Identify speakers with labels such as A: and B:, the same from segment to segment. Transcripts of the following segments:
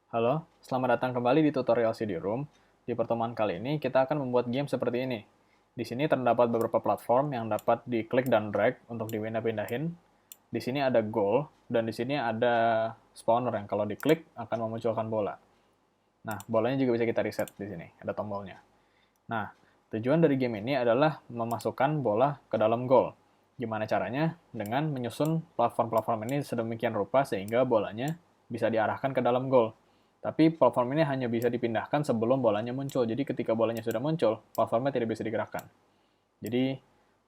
A: Halo, selamat datang kembali di tutorial CD-ROOM. Di pertemuan kali ini, kita akan membuat game seperti ini. Di sini terdapat beberapa platform yang dapat diklik dan drag untuk dipindah-pindahin. Di sini ada goal, dan di sini ada spawner yang kalau diklik akan memunculkan bola. Nah, bolanya juga bisa kita reset di sini, ada tombolnya. Nah, tujuan dari game ini adalah memasukkan bola ke dalam goal. Gimana caranya? Dengan menyusun platform-platform ini sedemikian rupa sehingga bolanya bisa diarahkan ke dalam goal. Tapi platform ini hanya bisa dipindahkan sebelum bolanya muncul. Jadi ketika bolanya sudah muncul, platformnya tidak bisa digerakkan. Jadi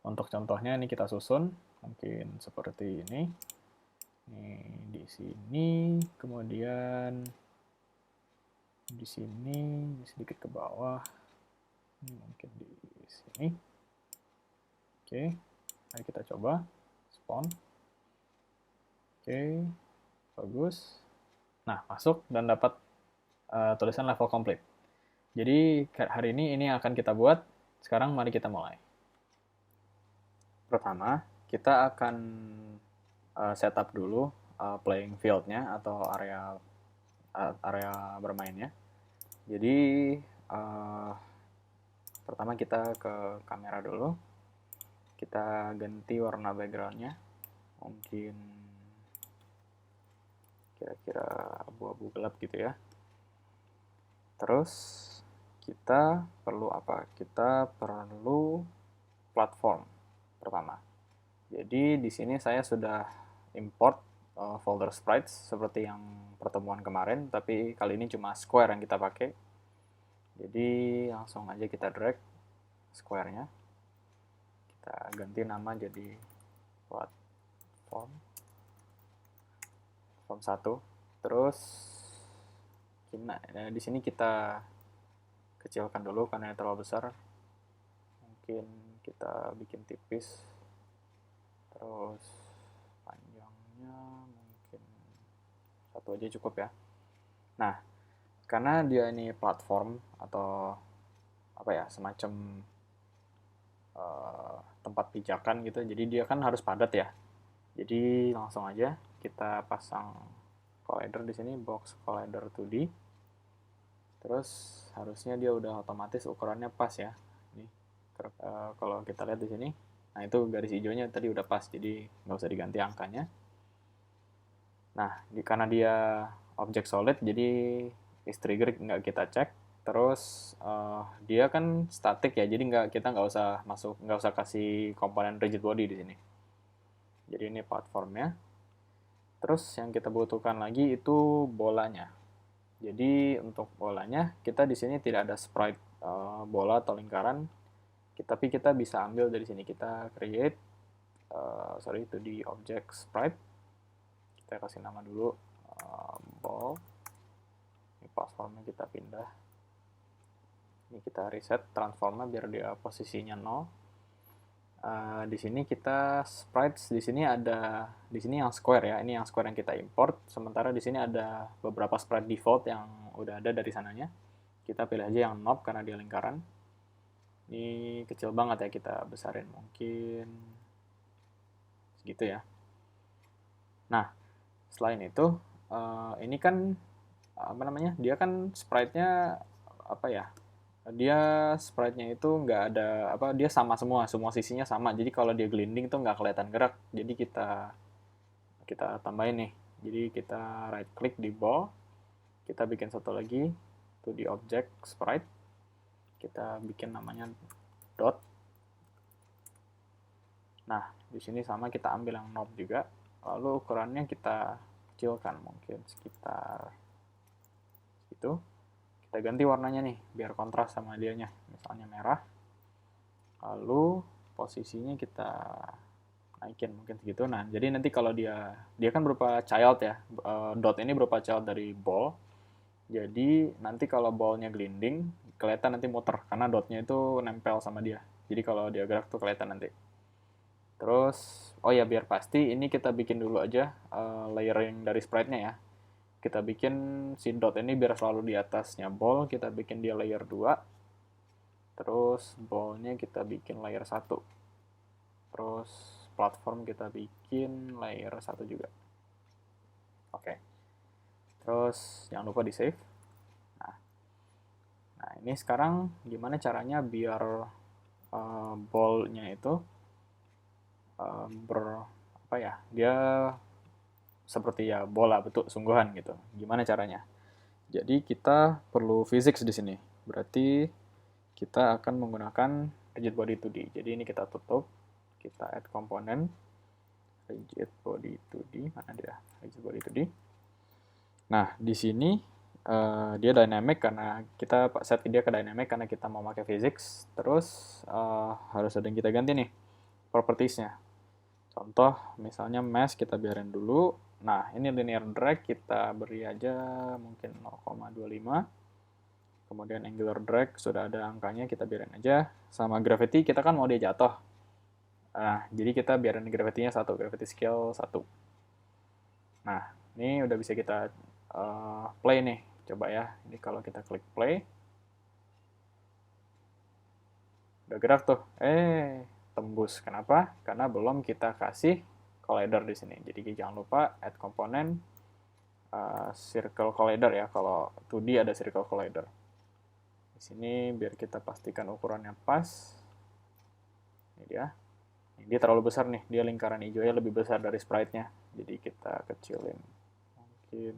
A: untuk contohnya ini kita susun, mungkin seperti ini. Ini di sini, kemudian di sini, sedikit ke bawah. Ini mungkin di sini. Oke, mari kita coba spawn. Oke, bagus. Nah, masuk dan dapat tulisan level complete. Jadi hari ini yang akan kita buat. Sekarang mari kita mulai. Pertama, kita akan setup dulu playing field-nya atau area bermainnya. Jadi pertama kita ke kamera dulu. Kita ganti warna background-nya. Mungkin kira-kira abu-abu gelap gitu ya. Terus kita perlu apa? Kita perlu platform pertama. Jadi di sini saya sudah import folder sprites seperti yang pertemuan kemarin, tapi kali ini cuma square yang kita pakai. Jadi langsung aja kita drag square-nya. Kita ganti nama jadi platform form 1. Terus di sini kita kecilkan dulu karena terlalu besar. Mungkin kita bikin tipis. Terus panjangnya mungkin satu aja cukup ya. Nah, karena dia ini platform atau apa ya, semacam tempat pijakan gitu, jadi dia kan harus padat ya. Jadi langsung aja kita pasang collider di sini, box collider 2D. Terus harusnya dia udah otomatis ukurannya pas ya. Ini kalau kita lihat di sini, nah itu garis hijaunya tadi udah pas, jadi nggak usah diganti angkanya. Nah, karena dia objek solid, jadi is trigger nggak kita cek. Terus dia kan static ya, jadi kita nggak usah kasih komponen rigid body di sini. Jadi ini platformnya. Terus yang kita butuhkan lagi itu bolanya. Jadi untuk bolanya kita di sini tidak ada sprite bola atau lingkaran, tapi kita bisa ambil dari sini. Kita create itu di object sprite. Kita kasih nama dulu ball. Ini platformnya kita pindah. Ini kita reset transformnya biar dia posisinya 0. Di sini kita sprites, di sini yang square ya, ini yang square yang kita import. Sementara di sini ada beberapa sprite default yang udah ada dari sananya. Kita pilih aja yang knob karena dia lingkaran. Ini kecil banget ya, kita besarin mungkin segitu ya. Nah, selain itu ini kan apa namanya? Dia kan sprite-nya apa ya? Dia sprite-nya itu nggak ada apa, dia sama semua sisinya sama. Jadi kalau dia gliding tuh nggak kelihatan gerak. Jadi kita kita tambahin nih. Jadi kita right click di ball, kita bikin satu lagi itu di object sprite, kita bikin namanya dot. Nah, di sini sama kita ambil yang knob juga, lalu ukurannya kita kecilkan mungkin sekitar itu. Kita ganti warnanya nih biar kontras sama dianya, misalnya merah. Lalu posisinya kita naikin mungkin segitu. Nah, jadi nanti kalau dia kan berupa child ya. Dot ini berupa child dari ball. Jadi nanti kalau ballnya gliding, kelihatan nanti muter karena dotnya itu nempel sama dia. Jadi kalau dia gerak tuh kelihatan nanti. Terus, oh ya biar pasti ini kita bikin dulu aja layering dari sprite-nya ya. Kita bikin si dot ini biar selalu di atasnya ball, kita bikin dia layer 2. Terus ball-nya kita bikin layer 1. Terus platform kita bikin layer 1 juga. Oke. Terus jangan lupa di save. Nah, ini sekarang gimana caranya biar ball-nya itu apa ya? Dia seperti ya bola bentuk sungguhan gitu. Gimana caranya? Jadi kita perlu physics di sini. Berarti kita akan menggunakan rigid body 2D. Jadi ini kita tutup, kita add komponen rigid body 2D. Mana dia? Rigid body 2D. Nah, di sini dia dynamic karena kita set dia ke dynamic karena kita mau pakai physics. Terus harus ada yang kita ganti nih propertiesnya. Contoh misalnya mesh kita biarin dulu. Nah, ini linear drag kita beri aja mungkin 0,25. Kemudian angular drag sudah ada angkanya, kita biarin aja. Sama gravity kita kan mau dia jatuh. Nah, jadi kita biarin gravity-nya 1, gravity scale 1. Nah, ini udah bisa kita play nih. Coba ya, ini kalau kita klik play. Udah gerak tuh. Tembus. Kenapa? Karena belum kita kasih collider di sini. Jadi jangan lupa add komponen circle collider ya. Kalau 2D ada circle collider. Di sini biar kita pastikan ukurannya pas. Ini dia. Dia terlalu besar nih. Dia lingkaran hijaunya lebih besar dari sprite-nya. Jadi kita kecilin. Mungkin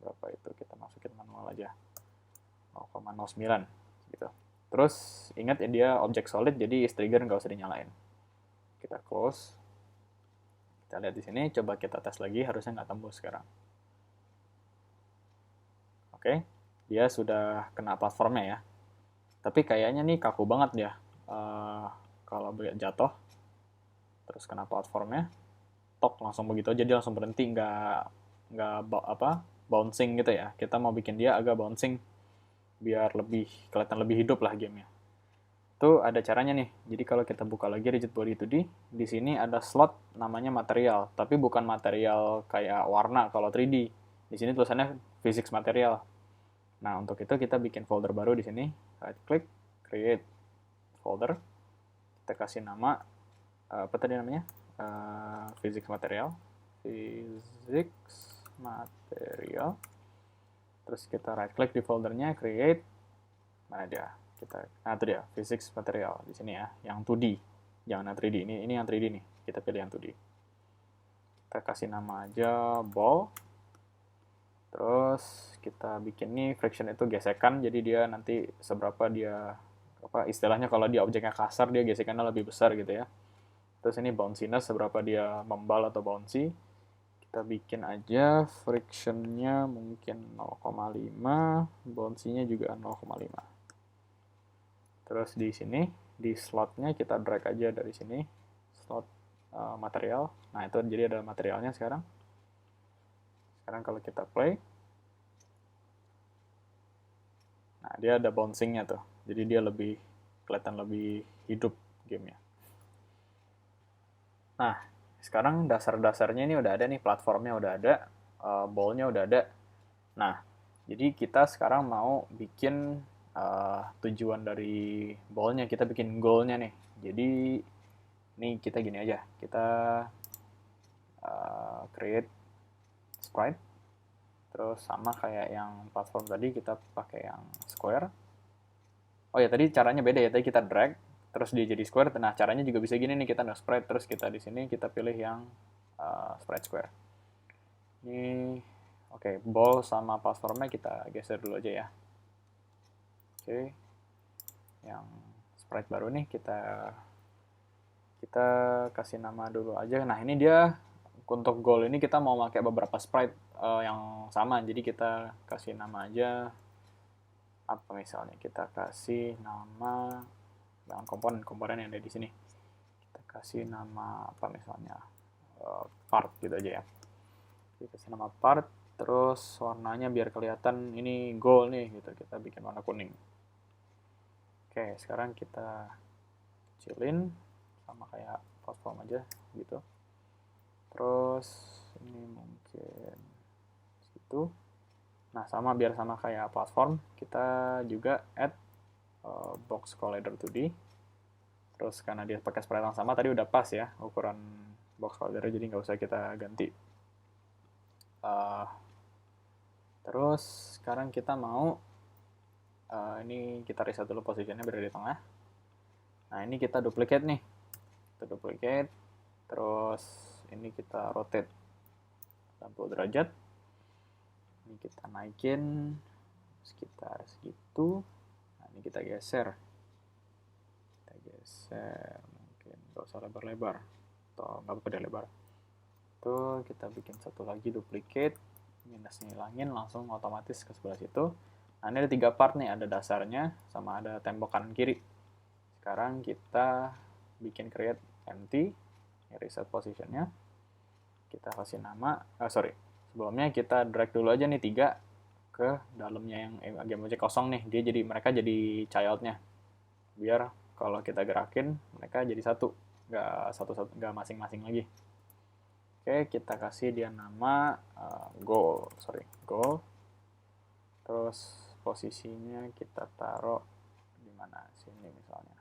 A: berapa itu? Kita masukin manual aja. 0,09 gitu. Terus ingat ya dia objek solid jadi trigger nggak usah dinyalain. Kita close. Kita lihat di sini, coba kita tes lagi, harusnya nggak tembus sekarang. Oke, dia sudah kena platformnya ya. Tapi kayaknya nih kaku banget dia. Kalau jatuh, terus kena platformnya, tok langsung begitu aja dia langsung berhenti, nggak bouncing gitu ya. Kita mau bikin dia agak bouncing biar kelihatan lebih hidup lah gamenya. Itu ada caranya nih. Jadi kalau kita buka lagi rigid body 2D, di sini ada slot namanya material, tapi bukan material kayak warna kalau 3D. Di sini tulisannya physics material. Nah, untuk itu kita bikin folder baru di sini. Right click, create folder. Kita kasih nama apa tadi namanya? Physics material. Physics material. Terus kita right click di foldernya, create. Mana dia? Nah itu dia, physics material di sini ya, yang 2D, jangan yang 3D. Ini yang 3D nih, kita pilih yang 2D. Kita kasih nama aja ball. Terus kita bikin nih friction itu gesekan, jadi dia nanti seberapa dia istilahnya kalau dia objeknya kasar dia gesekannya lebih besar gitu ya. Terus ini bounciness seberapa dia membal atau bouncy. Kita bikin aja frictionnya mungkin 0,5, bouncy-nya juga 0,5. Terus di sini, di slotnya kita drag aja dari sini, slot material. Nah itu jadi ada materialnya sekarang. Sekarang kalau kita play, nah dia ada bouncingnya tuh. Jadi dia kelihatan lebih hidup gamenya. Nah, sekarang dasar-dasarnya ini udah ada nih, platformnya udah ada, ball-nya udah ada. Nah, jadi kita sekarang mau bikin tujuan dari ball-nya, kita bikin goal-nya nih. Jadi ini kita gini aja, kita create sprite, terus sama kayak yang platform tadi kita pakai yang square. Oh ya tadi caranya beda ya, tadi kita drag terus dia jadi square. Nah caranya juga bisa gini nih, kita no sprite terus kita di sini kita pilih yang sprite square. Ini oke, ball sama platformnya kita geser dulu aja ya. Oke, yang sprite baru nih kita kasih nama dulu aja. Nah ini dia untuk goal ini kita mau pakai beberapa sprite yang sama, jadi kita kasih nama aja apa, misalnya kita kasih nama yang komponen yang ada di sini, kita kasih nama apa misalnya part gitu aja ya. Kita kasih nama part, terus warnanya biar kelihatan ini goal nih gitu, kita bikin warna kuning. Oke, sekarang kita kecilin sama kayak platform aja gitu. Terus ini mungkin situ. Nah, biar sama kayak platform, kita juga add box collider 2D. Terus karena dia pakai sprite yang sama, tadi udah pas ya ukuran box collider, jadi nggak usah kita ganti Terus sekarang kita mau ini kita reset dulu posisinya berada di tengah. Nah ini kita duplicate nih, kita duplicate, terus ini kita rotate 60 derajat. Ini kita naikin sekitar segitu. Nah ini kita geser, mungkin nggak usah lebar-lebar atau nggak apa-apa lebar. Tuh kita bikin satu lagi duplicate, minusnya hilangin, langsung otomatis ke sebelah situ. Nah ini ada 3 part nih, ada dasarnya sama ada tembok kanan kiri. Sekarang kita bikin create empty, reset positionnya, kita kasih nama, sebelumnya kita drag dulu aja nih 3 ke dalamnya yang game object kosong nih, dia jadi mereka jadi childnya, biar kalau kita gerakin mereka jadi satu, nggak masing-masing lagi. Oke, kita kasih dia nama goal. Terus posisinya kita taruh di mana? Sini misalnya.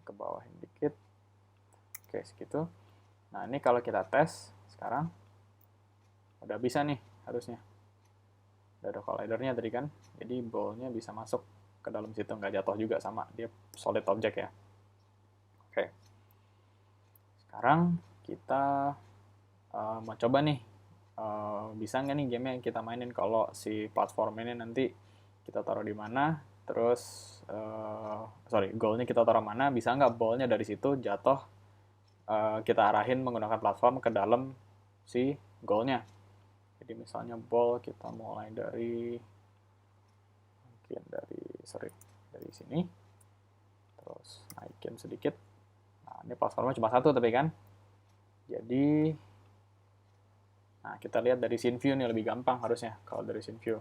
A: Ke bawahin dikit. Oke, segitu. Nah, ini kalau kita tes sekarang udah bisa nih harusnya. Udah ada collidernya tadi kan. Jadi ball-nya bisa masuk ke dalam situ, nggak jatuh juga, sama dia solid object ya. Oke. Sekarang kita mau coba nih, bisa nggak nih game yang kita mainin kalau si platform ini nanti kita taruh di mana, terus goalnya kita taruh mana, bisa nggak ballnya dari situ jatuh, kita arahin menggunakan platform ke dalam si goalnya. Jadi misalnya ball kita mulai dari mungkin dari sini, terus naikin sedikit. Nah ini platformnya cuma satu tapi kan, jadi nah kita lihat dari scene view nih lebih gampang harusnya kalau dari scene view,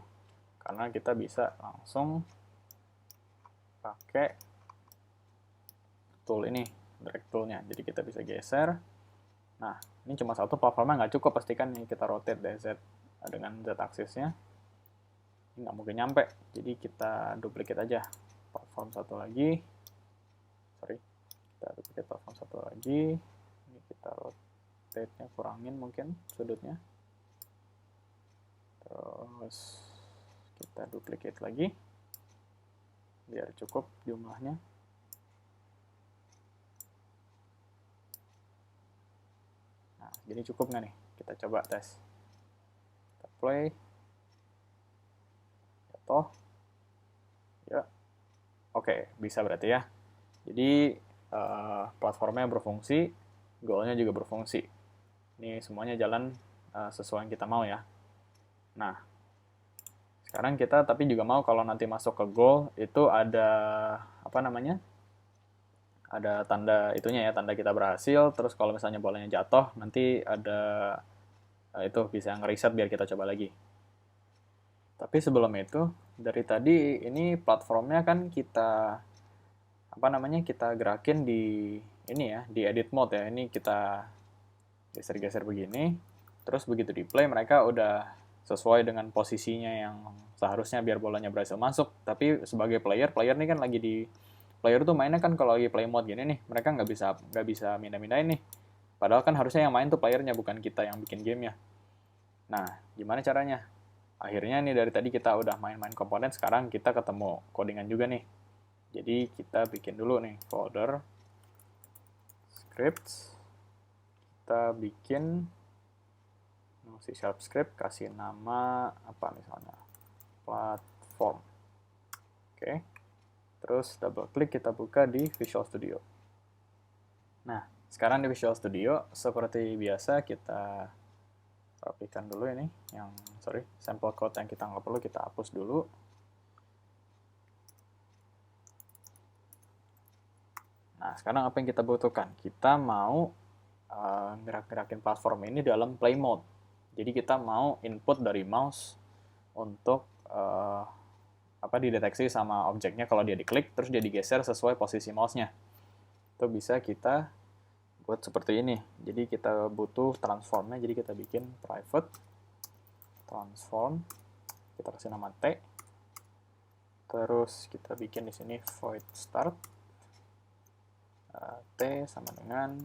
A: karena kita bisa langsung pakai tool ini, drag toolnya, jadi kita bisa geser. Nah ini cuma satu platformnya nggak cukup, pastikan nih kita rotate DZ dengan Z aksisnya, ini nggak mungkin nyampe, jadi kita duplicate aja platform satu lagi, kita duplicate platform satu lagi, ini kita rotate-nya kurangin mungkin sudutnya, terus kita duplicate lagi biar cukup jumlahnya. Nah jadi cukup nggak nih, kita coba tes, kita play, jatuh ya. Oke, bisa berarti ya. Jadi platformnya berfungsi, goalnya juga berfungsi. Ini semuanya jalan sesuai yang kita mau ya. Nah, sekarang kita tapi juga mau kalau nanti masuk ke goal itu ada apa namanya? Ada tanda itunya ya, tanda kita berhasil. Terus kalau misalnya bolanya jatuh, nanti ada itu bisa ngereset biar kita coba lagi. Tapi sebelum itu, dari tadi ini platformnya kan kita apa namanya, kita gerakin di ini ya, di edit mode ya. Ini kita geser-geser begini, terus begitu di play mereka udah sesuai dengan posisinya yang seharusnya biar bolanya berhasil masuk. Tapi sebagai player ini kan lagi di player tuh mainnya kan kalau lagi play mode gini nih, mereka nggak bisa mindah-mindahin nih. Padahal kan harusnya yang main tuh playernya, bukan kita yang bikin gamenya. Nah, gimana caranya? Akhirnya nih dari tadi kita udah main-main komponen, sekarang kita ketemu codingan juga nih. Jadi kita bikin dulu nih folder scripts, kita bikin C# script, kasih nama apa misalnya, platform. Oke. Terus double klik, kita buka di Visual Studio. Nah, sekarang di Visual Studio seperti biasa kita rapikan dulu ini, sampel code yang kita nggak perlu kita hapus dulu. Nah, sekarang apa yang kita butuhkan? Kita mau gerak-gerakin platform ini dalam play mode. Jadi kita mau input dari mouse untuk dideteksi sama objeknya kalau dia diklik, terus dia digeser sesuai posisi mouse-nya. Itu bisa kita buat seperti ini. Jadi kita butuh transformnya, jadi kita bikin private transform, kita kasih nama T, terus kita bikin di sini void start, T sama dengan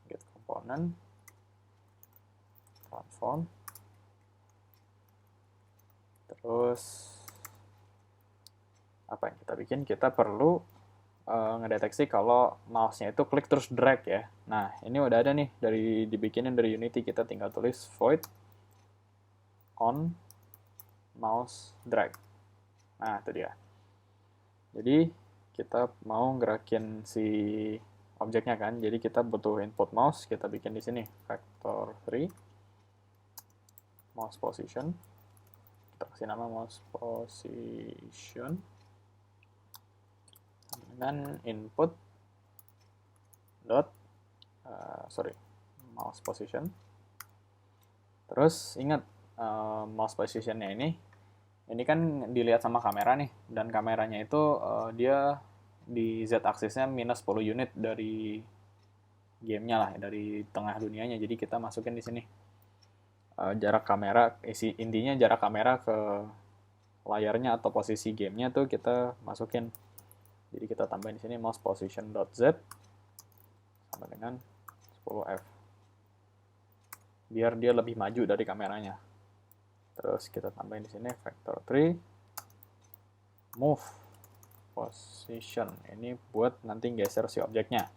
A: get component transform. Terus apa yang kita bikin? Kita perlu ngedeteksi kalau mouse-nya itu klik terus drag ya. Nah, ini udah ada nih dari dibikinin dari Unity, kita tinggal tulis void on mouse drag. Nah, itu dia. Jadi kita mau gerakin si objeknya kan. Jadi kita butuh input mouse, kita bikin di sini vector 3 mouse position. Kita kasih nama mouse position dengan input dot mouse position. Terus ingat mouse positionnya ini kan dilihat sama kamera nih, dan kameranya itu dia di z-axisnya minus 10 unit dari gamenya lah, dari tengah dunianya. Jadi kita masukin di sini jarak kamera, intinya jarak kamera ke layarnya atau posisi gamenya tuh kita masukin. Jadi kita tambahin di sini mouse position.z sama dengan 10f. Biar dia lebih maju dari kameranya. Terus kita tambahin di sini vector 3 move position. Ini buat nanti geser si objeknya.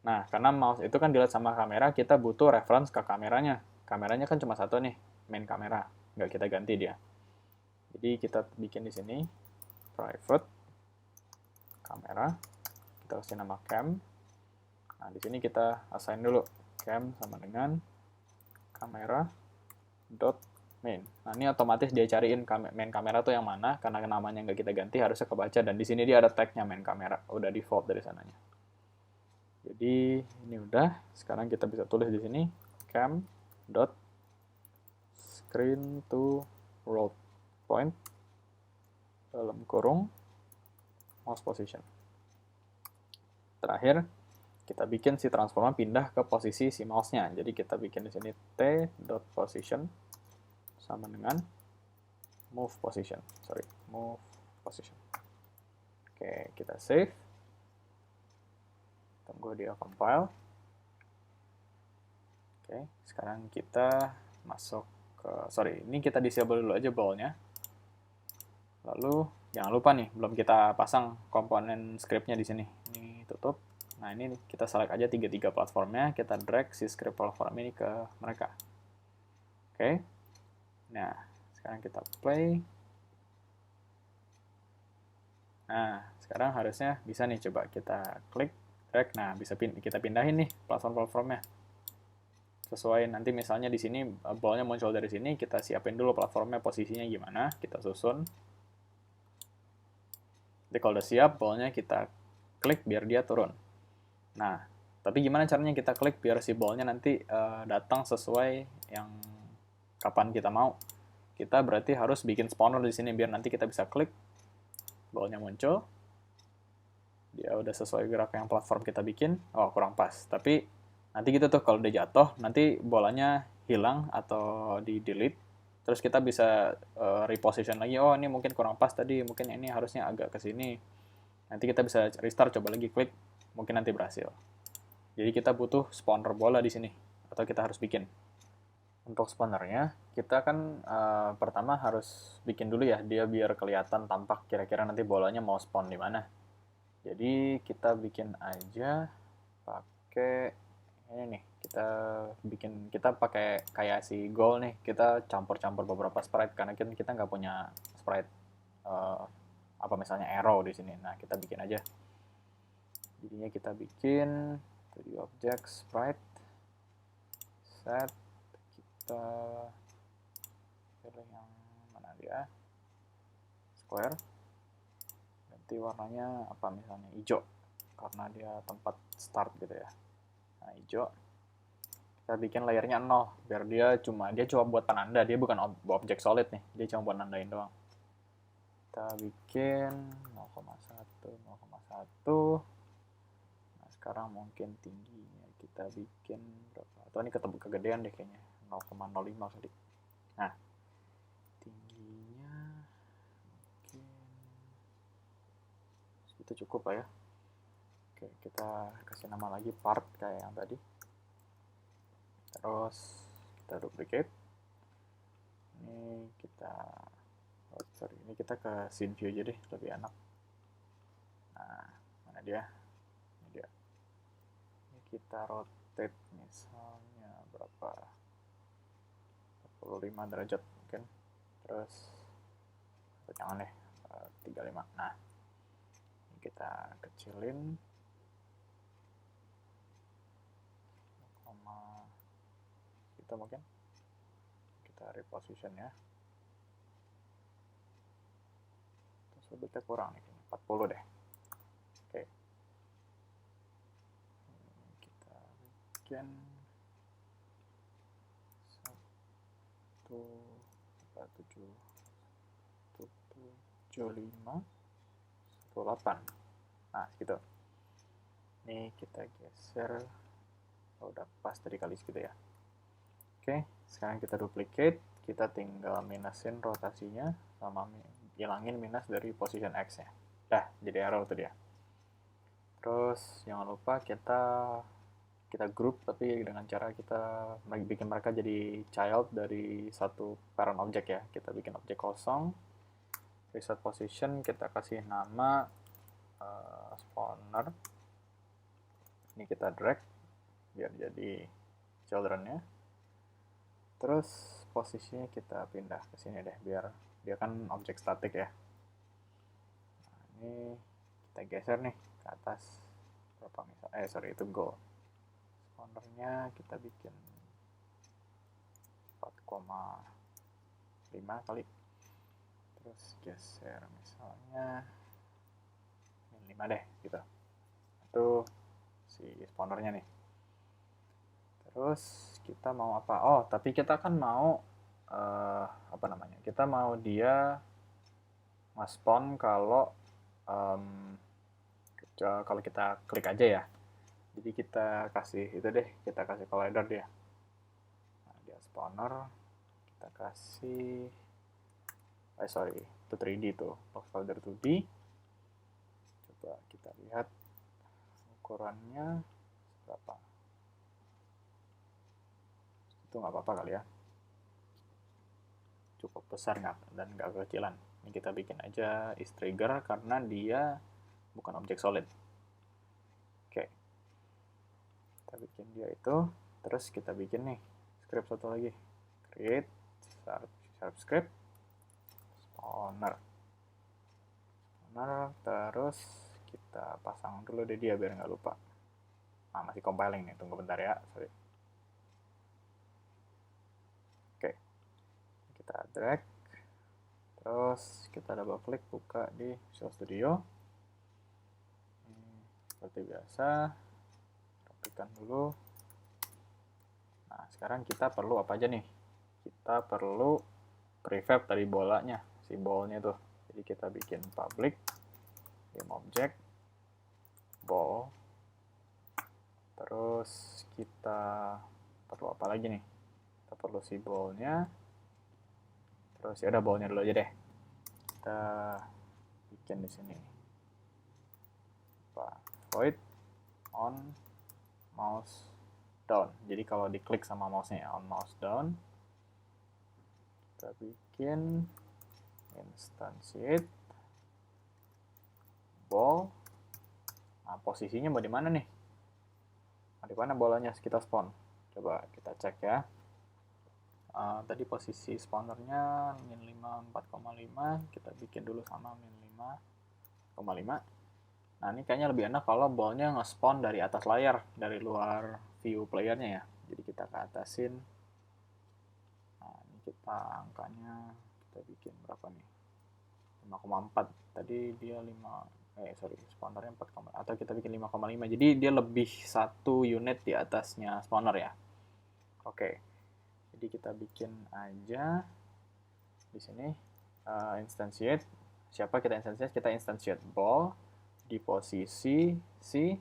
A: Nah, karena mouse itu kan dilihat sama kamera, kita butuh reference ke kameranya. Kameranya kan cuma satu nih, main kamera. Nggak kita ganti dia. Jadi kita bikin di sini private kamera. Kita kasih nama cam. Nah, di sini kita assign dulu cam sama dengan kamera dot main. Nah, ini otomatis dia cariin main kamera tuh yang mana, karena namanya nggak kita ganti, harusnya kebaca, dan di sini dia ada tag-nya main kamera, udah default dari sananya. Jadi ini udah, sekarang kita bisa tulis di sini cam dot screen to roll point dalam kurung mouse position. Terakhir, kita bikin si transformer pindah ke posisi si mouse-nya. Jadi kita bikin di sini t.position sama dengan move position. Move position. Oke, kita save. Tunggu dia compile. Oke, sekarang kita masuk ke, ini kita disable dulu aja ball-nya. Lalu jangan lupa nih, belum kita pasang komponen script-nya di sini. Ini tutup. Nah, ini kita select aja tiga platformnya, kita drag si script platform ini ke mereka. Oke. Nah, sekarang kita play. Nah, sekarang harusnya bisa nih, coba kita klik, drag. Nah, bisa kita pindahin nih platform-platformnya. Sesuai nanti misalnya di sini ball-nya muncul dari sini, kita siapin dulu platformnya posisinya gimana, kita susun. Jadi kalau udah siap, ball-nya kita klik biar dia turun. Nah, tapi gimana caranya kita klik biar si ball-nya nanti datang sesuai yang kapan kita mau? Kita berarti harus bikin spawner di sini biar nanti kita bisa klik, ball-nya muncul. Dia udah sesuai gerak yang platform kita bikin. Oh, kurang pas. Tapi nanti gitu tuh kalau udah jatuh, nanti bolanya hilang atau di delete. Terus kita bisa reposition lagi. Oh, ini mungkin kurang pas tadi, mungkin ini harusnya agak ke sini. Nanti kita bisa restart, coba lagi klik. Mungkin nanti berhasil. Jadi kita butuh spawner bola di sini, atau kita harus bikin. Untuk spawnernya, kita kan pertama harus bikin dulu ya, dia biar kelihatan tampak kira-kira nanti bolanya mau spawn di mana. Jadi kita bikin aja pakai ini nih. Kita pakai kayak si goal nih. Kita campur-campur beberapa sprite karena kita nggak punya sprite apa misalnya arrow di sini. Nah, kita bikin aja. Jadinya kita bikin 3D object sprite set, kita pilih yang mana dia, square, ganti warnanya apa misalnya hijau karena dia tempat start gitu ya. Nah, hijau. Kita bikin layernya 0 biar dia cuma buat penanda, dia bukan objek solid nih, dia cuma buat nandain doang. Kita bikin 0,1 0,1. Sekarang mungkin tingginya kita bikin berapa? Atau ini kegedean deh kayaknya. 0,05 tadi. Nah, tingginya mungkin itu cukup lah ya. Oke, kita kasih nama lagi part kayak yang tadi. Terus kita duplicate. Ini kita sorry, ini kita ke scene view aja deh, lebih enak. Nah, mana dia? Ini dia. Ini kita rotate misalnya berapa? 45 derajat mungkin. Terus jangan deh, 35. Nah, ini kita kecilin. Kita mungkin kita reposition ya. Terus sudutnya kurang nih, 40 deh. Oke. Kita bikin 175 18. Nah, gitu. Ini kita geser. Oh, udah pas tadi kali segitu ya. Oke, sekarang kita duplicate. Kita tinggal minusin rotasinya sama hilangin minus dari position X nya. Dah, jadi arrow tuh dia. Terus jangan lupa kita group, tapi dengan cara kita bikin mereka jadi child dari satu parent object ya. Kita bikin objek kosong, reset position, kita kasih nama spawner. Ini kita drag biar jadi children-nya. Terus posisinya kita pindah ke sini deh, biar dia kan objek statik ya. Nah, ini kita geser nih ke atas berapa misal? Sorry, itu goal. Spawnernya kita bikin 4,5 kali. Terus geser misalnya 5 deh gitu. Itu si spawnernya nih. Terus kita mau apa? Oh, tapi kita kan mau apa namanya? Kita mau dia nge-spawn kalau kita klik aja ya. Jadi kita kasih itu deh, kita kasih collider dia. Nah, dia spawner, kita kasih sorry, itu 3D tuh, box collider 2D. Coba kita lihat ukurannya berapa. Itu nggak apa-apa kali ya, cukup besar dan nggak kecilan. Ini kita bikin aja is trigger karena dia bukan objek solid. Oke, kita bikin dia itu. Terus kita bikin nih script satu lagi, create sharp script spawner. Terus kita pasang dulu deh dia biar nggak lupa. Nah, masih compiling nih, tunggu bentar ya, sorry. Oke, kita drag, terus kita double klik buka di Visual Studio. Seperti biasa, rapikan dulu. Nah, sekarang kita perlu apa aja nih? Kita perlu prefab dari bolanya, si ballnya tuh. Jadi kita bikin public game object ball. Terus kita perlu apa lagi nih? Kita perlu si ballnya. Terus ya udah ballnya dulu aja deh. Kita bikin di sini. Void on mouse down. Jadi kalau diklik sama mouse-nya on mouse down, kita bikin instantiate ball. Nah, posisinya mau di mana nih? Nah, di mana bolanya kita spawn? Coba kita cek ya. Tadi posisi spawnernya min 5 4,5, kita bikin dulu sama min 5,5. Nah, ini kayaknya lebih enak kalau ballnya nge-spawn dari atas layar, dari luar view playernya ya. Jadi kita ke atasin. Nah, ini kita angkanya kita bikin berapa nih? 5,4. Tadi dia spawnernya 4, atau kita bikin 5,5. Jadi dia lebih 1 unit di atasnya spawner ya. Oke. Jadi kita bikin aja di sini instantiate. Siapa kita instantiate? Kita instantiate ball di posisi si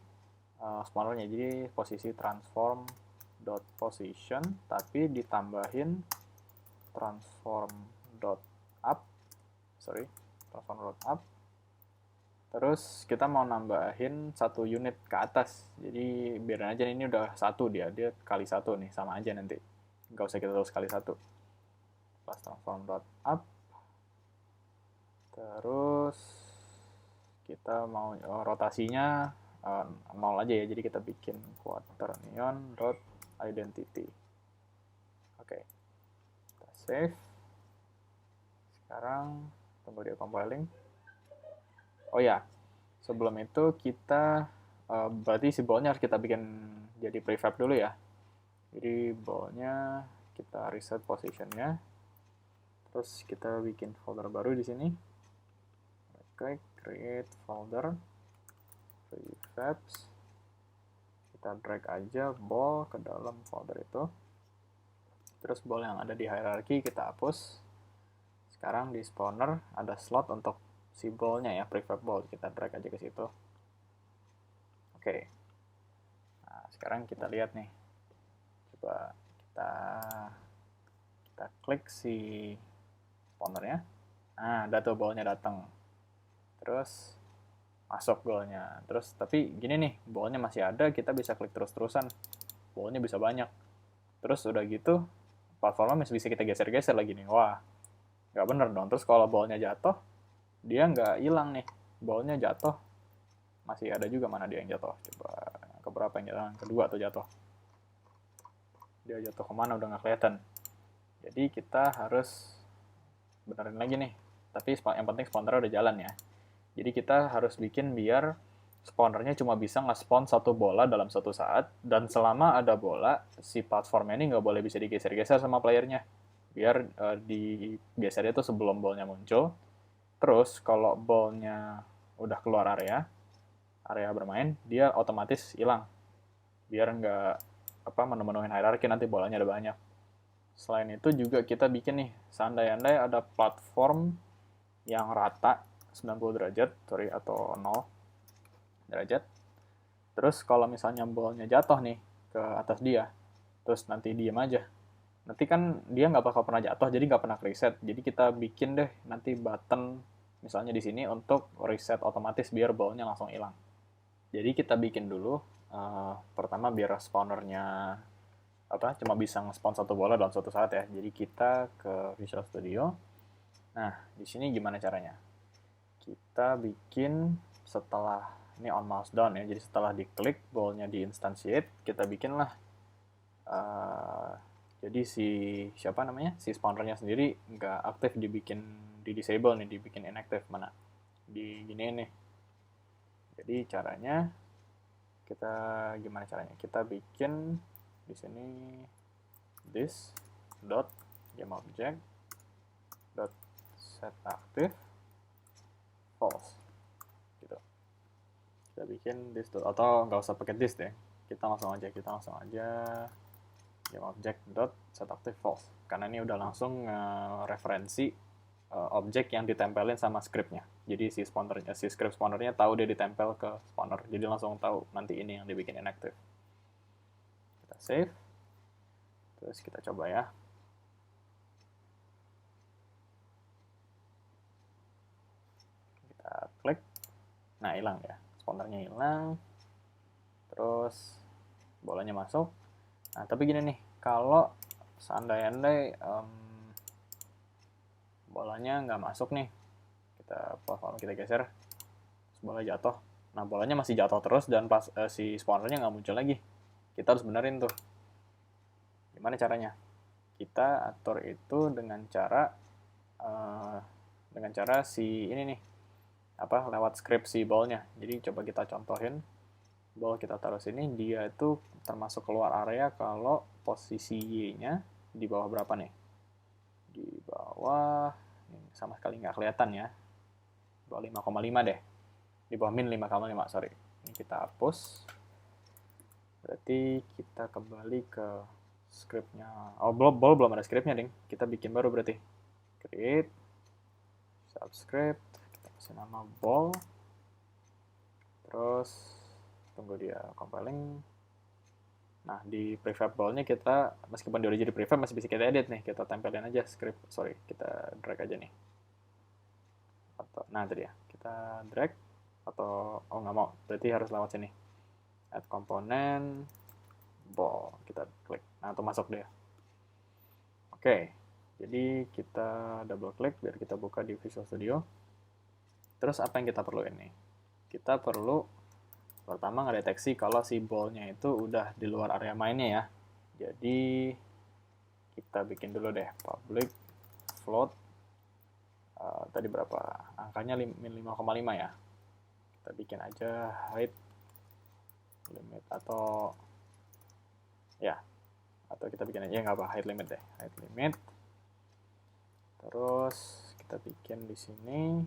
A: spawnernya. Jadi posisi transform dot position, tapi ditambahin transform dot up. Terus kita mau nambahin 1 unit ke atas. Jadi biarin aja ini udah 1 dia kali 1 nih, sama aja nanti. Nggak usah kita terus kali 1. Plus transform dot up. Terus kita mau rotasinya 0 aja ya, jadi kita bikin quaternion dot identity. Oke, kita save. Sekarang tunggu dia compiling. Oh ya, sebelum itu kita berarti si ballnya harus kita bikin jadi prefab dulu ya. Jadi ballnya kita reset positionnya, terus kita bikin folder baru di sini. Klik create folder prefabs. Kita drag aja ball ke dalam folder itu. Terus ball yang ada di hierarchy kita hapus. Sekarang di spawner ada slot untuk si ballnya ya, prefab ball. Kita drag aja ke situ. Oke. Nah, sekarang kita lihat nih. Coba kita klik si spawnernya. Nah, ada tuh ballnya datang. Terus masuk ballnya. Terus tapi gini nih, ballnya masih ada, kita bisa klik terus-terusan. Ballnya bisa banyak. Terus udah gitu, platformnya masih bisa kita geser-geser lagi nih. Wah, nggak bener dong. Terus kalau ballnya jatuh, dia nggak hilang nih. Ballnya jatuh, masih ada juga. Mana dia yang jatuh? Coba keberapa yang jatuh? Kedua tuh jatuh. Dia jatuh kemana udah nggak kelihatan. Jadi kita harus benerin lagi nih. Tapi yang penting spawner udah jalan ya. Jadi kita harus bikin biar spawnernya cuma bisa nge-spawn satu bola dalam satu saat, dan selama ada bola, si platformnya ini nggak boleh bisa digeser-geser sama playernya. Biar digesernya itu sebelum ballnya muncul. Terus kalau ballnya udah keluar area bermain, dia otomatis hilang. Biar nggak menemuin hierarki, nanti bolanya ada banyak. Selain itu juga kita bikin nih, seandai-andai ada platform yang rata 90 derajat, atau 0 derajat. Terus kalau misalnya ballnya jatuh nih ke atas dia, terus nanti diem aja. Nanti kan dia nggak bakal pernah jatuh, jadi nggak pernah reset. Jadi kita bikin deh nanti button misalnya di sini untuk reset otomatis biar ballnya langsung hilang. Jadi kita bikin dulu pertama biar spawnernya cuma bisa nge-spawn satu bola dalam suatu saat ya. Jadi kita ke Visual Studio. Nah, di sini gimana caranya? Kita bikin setelah ini on mouse down ya. Jadi setelah diklik ballnya di instantiate, kita bikinlah jadi si spawnernya sendiri nggak aktif, dibikin di disable nih, dibikin inactive. Mana di gini nih. Jadi caranya gimana caranya? Kita bikin di sini this dot gameObject dot set active false gitu. Kita bikin this dot, atau nggak usah pakai this deh, kita langsung aja gameObject dot set active false, karena ini udah langsung referensi objek yang ditempelin sama scriptnya. Jadi si script spawnernya tahu dia ditempel ke spawner, jadi langsung tahu nanti ini yang dibikin inactive. Kita save, terus kita coba ya. Kita klik, nah hilang ya, spawnernya hilang, terus bolanya masuk. Nah tapi gini nih, kalau seandai-andai bolanya nggak masuk nih, kita geser, terus bola jatuh. Nah bolanya masih jatuh terus dan pas si spawnernya nggak muncul lagi. Kita harus benerin tuh. Gimana caranya? Kita atur itu dengan cara si ini nih, lewat script si ballnya. Jadi coba kita contohin, ball kita taruh sini, dia itu termasuk keluar area kalau posisi Y-nya di bawah berapa nih? Di bawah, sama sekali nggak kelihatan ya, di bawah 5,5 deh, di bawah min 5,5, sorry. Ini kita hapus, berarti kita kembali ke scriptnya. Oh, belum ada scriptnya ding, kita bikin baru berarti. Create subscript, kita kasih nama ball, terus tunggu dia compiling. Nah, di prefab ball-nya kita, meskipun dia udah jadi prefab, masih bisa kita edit nih. Kita tempelin aja script, kita drag aja nih. Nah, tadi ya, kita drag, atau, nggak mau, berarti harus lewat sini. Add component, ball, kita klik. Nah, itu masuk deh. Oke, jadi kita double klik biar kita buka di Visual Studio. Terus apa yang kita perlu ini? Kita perlu pertama ngedeteksi kalau si ball-nya itu udah di luar area mainnya ya. Jadi kita bikin dulu deh public float. Tadi berapa? Angkanya 5,5 ya. Kita bikin aja height limit atau ya, atau kita bikin aja nggak apa, height limit deh, height limit. Terus kita bikin di sini,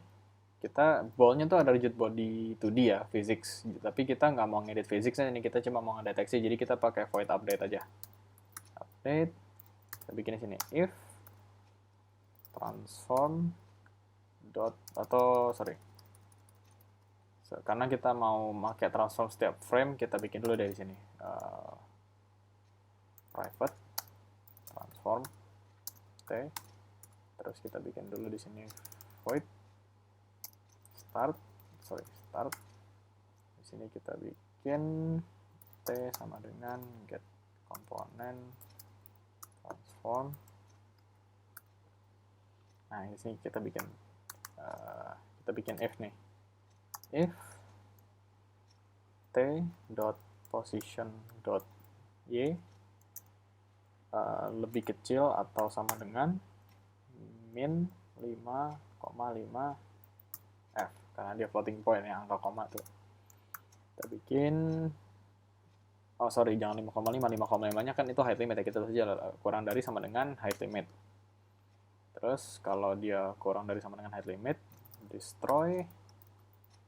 A: kita ballnya tuh ada rigid body 2D ya, physics, tapi kita nggak mau ngedit physicsnya, ini kita cuma mau ngedeteksi, jadi kita pakai void update aja. Update, kita bikin di sini if transform dot, atau sorry, karena kita mau pakai transform setiap frame, kita bikin dulu dari sini private transform terus kita bikin dulu di sini void start. Di sini kita bikin t sama dengan get component transform. Nah, di sini kita bikin if nih, if t dot position dot y lebih kecil atau sama dengan min 5,5 f, karena dia floating point ya, angka koma tuh. Kita bikin, oh sorry, jangan 5,5 nya kan itu height limit ya, kita tulis aja kurang dari sama dengan height limit. Terus kalau dia kurang dari sama dengan height limit, destroy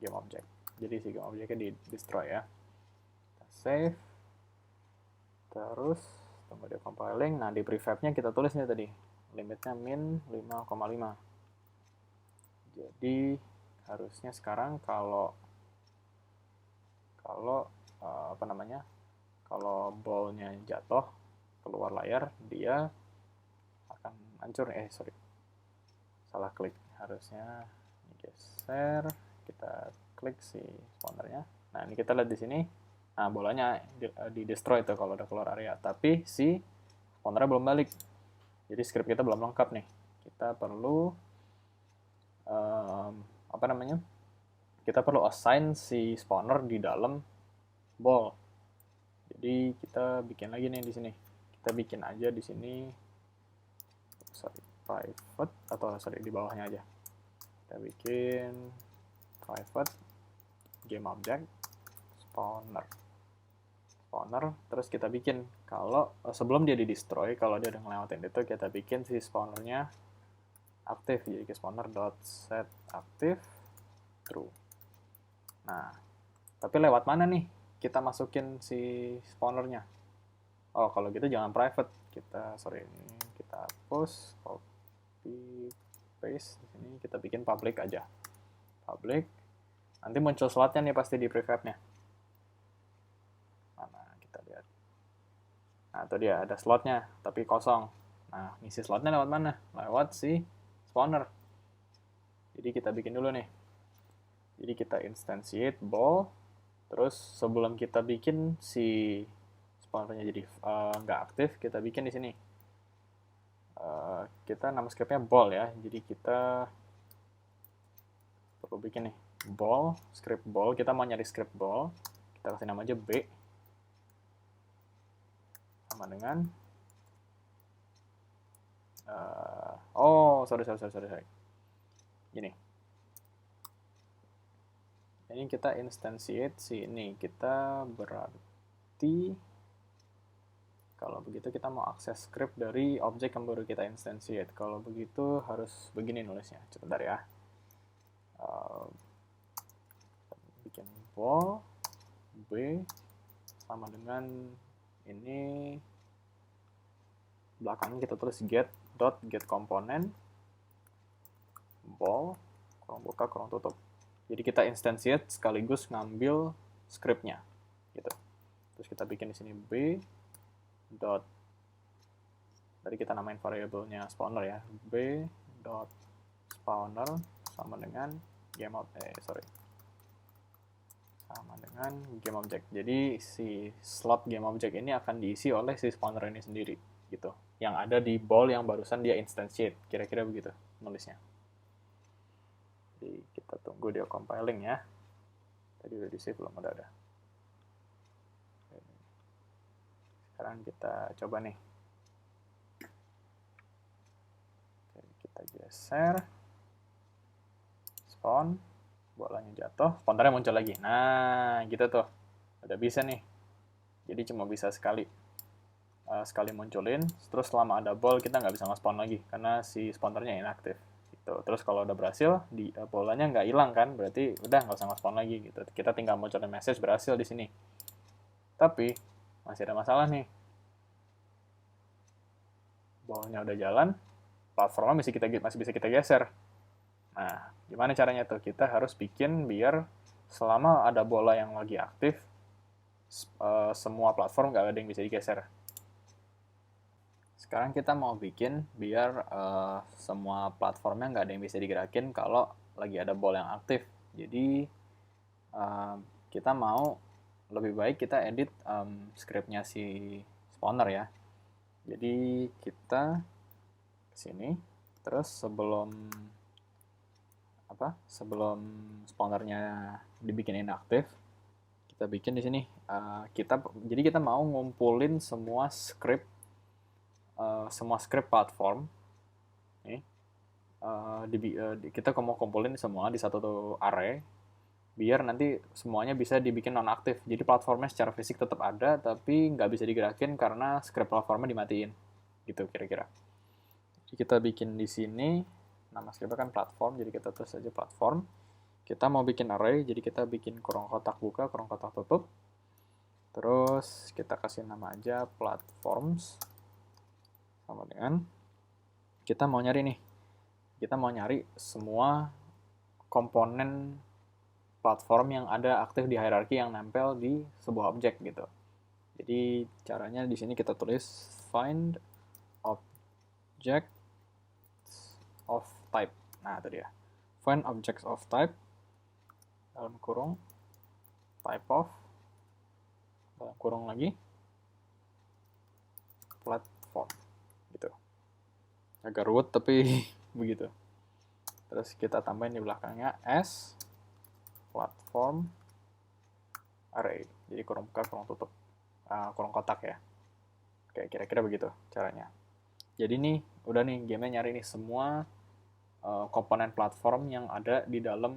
A: game object. Jadi si game objectnya di destroy ya. Kita save. Terus tunggu dia compiling. Nah, di prefabnya kita tulis nih tadi, limitnya min 5,5. Jadi harusnya sekarang kalau apa namanya, kalau ball-nya jatuh keluar layar, dia akan hancur. Sorry, salah klik, harusnya geser, kita klik si spawnernya. Nah, ini kita lihat di sini, nah bolanya di destroy tuh kalau udah keluar area, tapi si spawnernya belum balik, jadi script kita belum lengkap nih. Kita perlu apa namanya, kita perlu assign si spawner di dalam ball. Jadi kita bikin lagi nih di sini, kita bikin aja di sini, sorry, private, atau sorry di bawahnya aja, kita bikin private game object spawner, terus kita bikin kalau sebelum dia di destroy, kalau dia udah ngelewatin itu, kita bikin si spawnernya aktif, jadi ke spawner dot set aktif true. Nah, tapi lewat mana nih kita masukin si spawnernya? Oh, kalau gitu jangan private, kita sorry, ini kita hapus, copy paste, di sini kita bikin public aja, public. Nanti muncul slotnya nih pasti di prefabnya. Mana kita lihat? Nah, itu dia ada slotnya tapi kosong. Nah, ngisi slotnya lewat mana? Lewat si spawner. Jadi kita bikin dulu nih. Jadi kita instantiate ball. Terus sebelum kita bikin si spawnernya jadi nggak aktif, kita bikin di sini. Kita nama scriptnya ball ya. Jadi kita perlu bikin nih ball, script ball. Kita mau nyari script ball. Kita kasih nama aja B. Sama dengan sorry. Gini. Ini kita instantiate si ini. Kita berarti kalau begitu kita mau akses script dari objek yang baru kita instantiate. Kalau begitu harus begini nulisnya. Sebentar ya. Bikin ball B sama dengan ini, belakangnya kita tulis get component ball kurang buka kurang tutup. Jadi kita instantiate sekaligus ngambil scriptnya gitu. Terus kita bikin di sini b dot, tadi kita namain variabelnya spawner ya, b dot spawner sama dengan game object. Jadi si slot game object ini akan diisi oleh si spawner ini sendiri gitu, yang ada di ball yang barusan dia instantiate. Kira-kira begitu nulisnya. Jadi kita tunggu dia compiling ya. Tadi udah di save belum? Ada. Sekarang kita coba nih. Oke, kita geser. Spawn. Bolanya jatuh. Spawnernya muncul lagi. Nah, gitu tuh. Udah bisa nih. Jadi cuma bisa sekali munculin. Terus selama ada ball kita nggak bisa nge-spawn lagi. Karena si spawnernya inaktif. Gitu. Terus kalau udah berhasil, bolanya nggak hilang kan. Berarti udah nggak usah nge-spawn lagi. Gitu. Kita tinggal munculin message berhasil di sini. Tapi masih ada masalah nih. Ballnya udah jalan, platformnya masih bisa kita geser. Nah, gimana caranya tuh? Kita harus bikin biar selama ada bola yang lagi aktif, semua platform nggak ada yang bisa digeser. Sekarang kita mau bikin biar semua platformnya nggak ada yang bisa digerakin kalau lagi ada bola yang aktif. Jadi kita mau lebih baik kita edit scriptnya si spawner ya. Jadi kita kesini, terus sebelum spawnernya dibikin inaktif, kita bikin di sini. Jadi kita mau ngumpulin semua script platform. Nih, kita mau kumpulin semua di satu array, biar nanti semuanya bisa dibikin nonaktif. Jadi platformnya secara fisik tetap ada, tapi nggak bisa digerakin karena script platformnya dimatiin. Gitu kira-kira. Jadi kita bikin di sini, nama scriptnya kan platform, jadi kita tulis aja platform. Kita mau bikin array, jadi kita bikin kurung kotak buka, kurung kotak tutup. Terus kita kasih nama aja platforms. Sama dengan, kita mau nyari nih. Kita mau nyari semua komponen platform yang ada aktif di hierarki yang nempel di sebuah objek gitu. Jadi caranya di sini kita tulis find object of type. Nah, itu dia. Find objects of type dalam kurung type of dalam kurung lagi platform gitu. Agak ruwet tapi begitu. Terus kita tambahin di belakangnya as platform array. Jadi kurung buka, kurung tutup, kurung kotak ya. Kayak kira-kira begitu caranya. Jadi nih, udah nih game-nya nyari nih semua komponen platform yang ada di dalam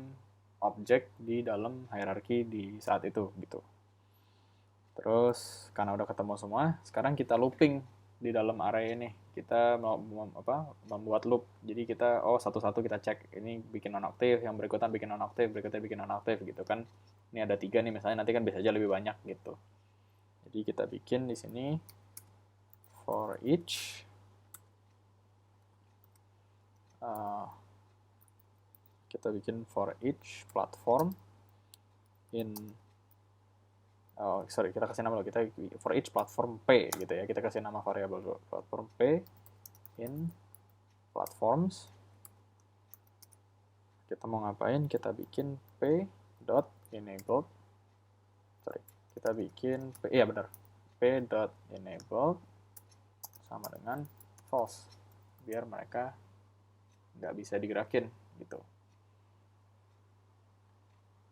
A: objek di dalam hierarki di saat itu gitu. Terus karena udah ketemu semua, sekarang kita looping di dalam array ini. Kita mau membuat loop. Jadi kita satu-satu kita cek, ini bikin nonaktif, yang berikutnya bikin nonaktif, berikutnya bikin nonaktif gitu kan. Ini ada 3 nih misalnya, nanti kan bisa aja lebih banyak gitu. Jadi kita bikin di sini for each kita bikin for each platform in kita kasih nama kita for each platform P gitu ya. Kita kasih nama variabel platform P in platforms. Kita mau ngapain? Kita bikin P dot enabled. Kita bikin P dot enabled sama dengan false biar mereka nggak bisa digerakin gitu.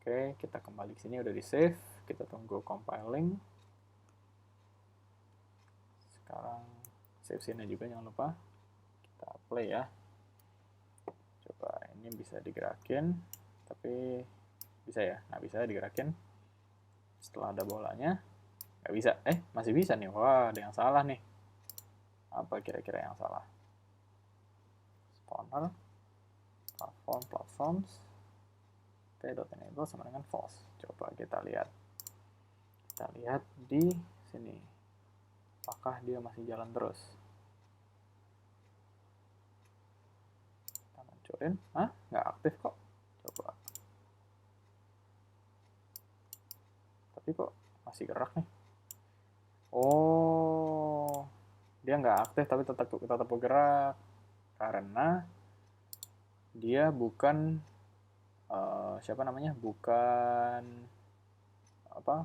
A: Oke, kita kembali ke sini, udah di save. Kita tunggu compiling. Sekarang save sini juga jangan lupa. Kita play ya. Coba ini bisa digerakin, tapi bisa ya? Nggak bisa digerakin. Setelah ada bolanya, nggak bisa. Masih bisa nih. Wah, ada yang salah nih. Apa kira-kira yang salah? Spawner, platforms, p.enable sama dengan false. Coba kita lihat. Kita lihat di sini. Apakah dia masih jalan terus? Kita munculin. Nggak aktif kok. Coba. Tapi kok masih gerak nih. Oh, dia nggak aktif tapi tetap bergerak. Karena dia bukan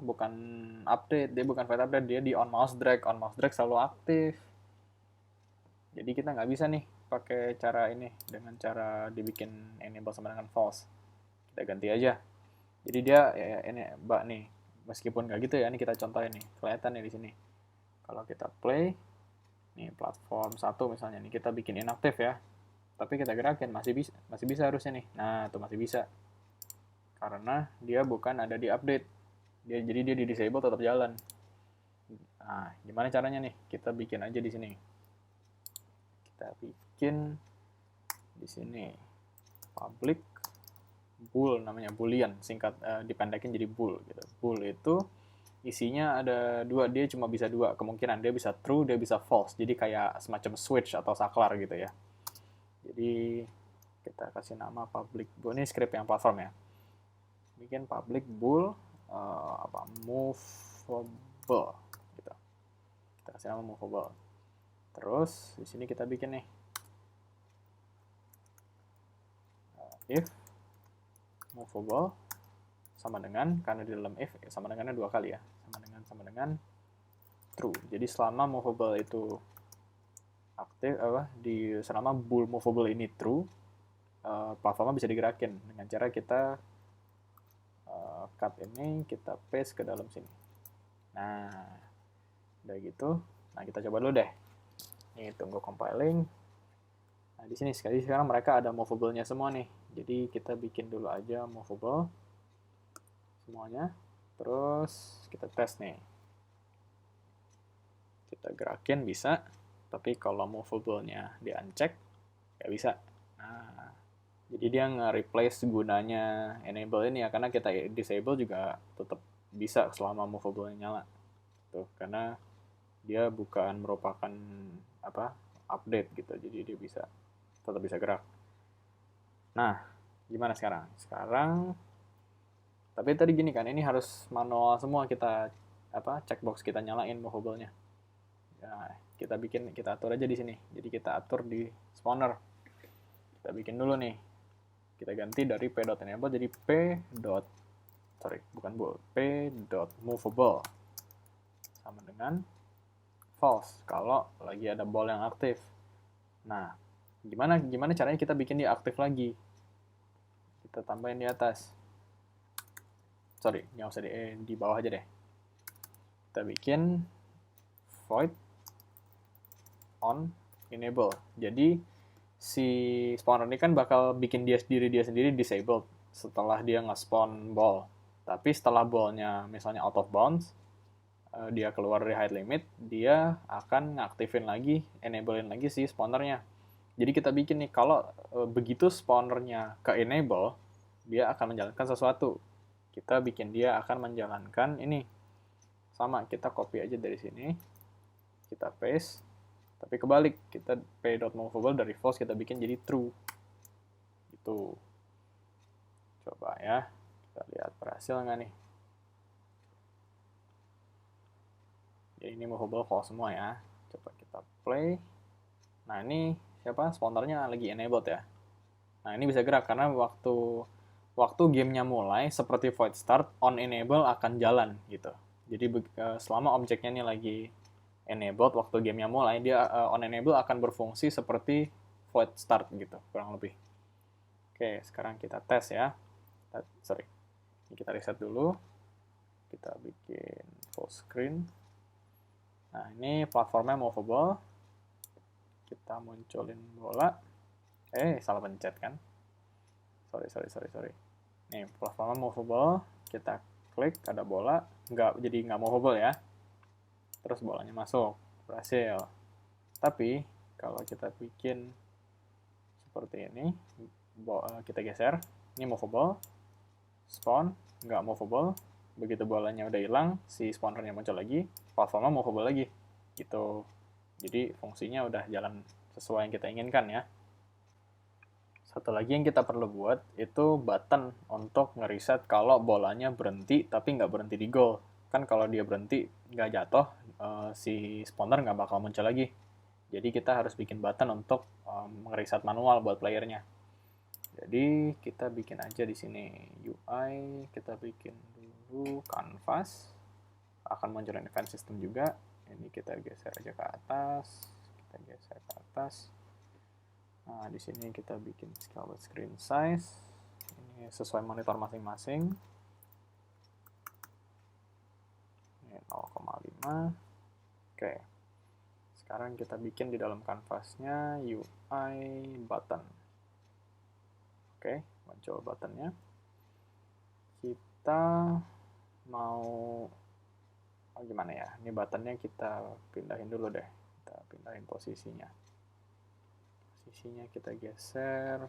A: bukan update, dia bukan file update, dia di on mouse drag selalu aktif. Jadi kita nggak bisa nih pakai cara ini, dengan cara dibikin enable sama dengan false. Kita ganti aja. Jadi dia ya, ini mbak nih, meskipun nggak gitu ya, ini kita contohin nih, kelihatan nih di sini. Kalau kita play, nih platform 1 misalnya, nih kita bikin inaktif ya, tapi kita gerakin masih bisa harusnya nih. Nah, tuh masih bisa. Karena dia bukan ada di update. Jadi dia di disable tetap jalan. Nah, gimana caranya nih? Kita bikin aja di sini. Kita bikin di sini public bool, namanya boolean, singkat dipendekin jadi bool gitu. Bool itu isinya ada dua, dia cuma bisa dua kemungkinan, dia bisa true, dia bisa false. Jadi kayak semacam switch atau saklar gitu ya. Jadi kita kasih nama public bool, ini script yang platform ya. Bikin public bool movable gitu. Kita kasih nama movable. Terus di sini kita bikin nih if movable sama dengan, karena di dalam if sama dengannya dua kali ya, sama dengan true. Jadi selama movable itu aktif selama bool movable ini true, platformnya bisa digerakin dengan cara kita cut ini, kita paste ke dalam sini. Nah, udah gitu. Nah, kita coba dulu deh. Nih, tunggu compiling. Nah, di sini sekarang mereka ada movable-nya semua nih. Jadi kita bikin dulu aja movable semuanya. Terus kita tes nih. Kita gerakin bisa, tapi kalau movable-nya di uncheck, nggak bisa. Nah, jadi dia nge-replace gunanya enable ini ya, karena kita disable juga tetap bisa selama movable-nya nyala. Tuh, karena dia bukan merupakan update gitu, jadi dia tetap bisa gerak. Nah, gimana sekarang? Tapi tadi gini kan, ini harus manual semua, kita checkbox kita nyalain movable-nya. Nah, kita atur aja di sini. Jadi kita atur di spawner. Kita bikin dulu nih. Kita ganti dari p.enable jadi p.movable sama dengan false kalau lagi ada ball yang aktif. Nah, gimana caranya kita bikin dia aktif lagi? Kita tambahin di atas. Nggak usah di bawah aja deh. Kita bikin void on enable. Jadi si spawner ini kan bakal bikin dia sendiri disabled setelah dia nge-spawn ball. Tapi setelah ballnya misalnya out of bounds, dia keluar dari height limit, dia akan ngaktifin lagi, enablein lagi si spawnernya. Jadi kita bikin nih, kalau begitu spawnernya ke enable, dia akan menjalankan sesuatu. Kita bikin dia akan menjalankan ini. Sama, kita copy aja dari sini, kita paste, tapi kebalik, kita p.movable dari false kita bikin jadi true. Gitu. Coba ya, kita lihat berhasil nggak nih. Jadi ini movable false semua ya. Coba kita play. Nah ini siapa? Spawnernya lagi enabled ya. Nah ini bisa gerak karena waktu gamenya mulai, seperti void start, on enable akan jalan gitu. Jadi selama objeknya ini lagi enabled, waktu gamenya mulai, dia on enable akan berfungsi seperti void start gitu, kurang lebih. Oke, sekarang kita tes ya. Kita reset dulu. Kita bikin full screen. Nah ini platformnya movable. Kita munculin bola. Salah pencet kan. Sorry. Nih, platformnya movable. Kita klik, ada bola. Jadi nggak movable ya. Terus bolanya masuk. Berhasil. Tapi, kalau kita bikin seperti ini, kita geser. Ini movable. Spawn, nggak movable. Begitu bolanya udah hilang, si spawnernya muncul lagi. Platformnya movable lagi. Gitu. Jadi, fungsinya udah jalan sesuai yang kita inginkan ya. Satu lagi yang kita perlu buat itu button untuk ngereset kalau bolanya berhenti tapi nggak berhenti di goal. Kan kalau dia berhenti nggak jatuh, si spawner nggak bakal muncul lagi. Jadi kita harus bikin button untuk ngereset manual buat playernya. Jadi kita bikin aja di sini UI, kita bikin dulu canvas, akan munculin event system juga. Ini kita geser aja ke atas, kita geser ke atas. Nah, di sini kita bikin scale with screen size. Ini sesuai monitor masing-masing. Ini 0,5. Oke. Sekarang kita bikin di dalam kanvasnya UI button. Oke, muncul buttonnya. Kita mau gimana ya? Ini buttonnya kita pindahin dulu deh. Kita pindahin posisinya. Posisinya kita geser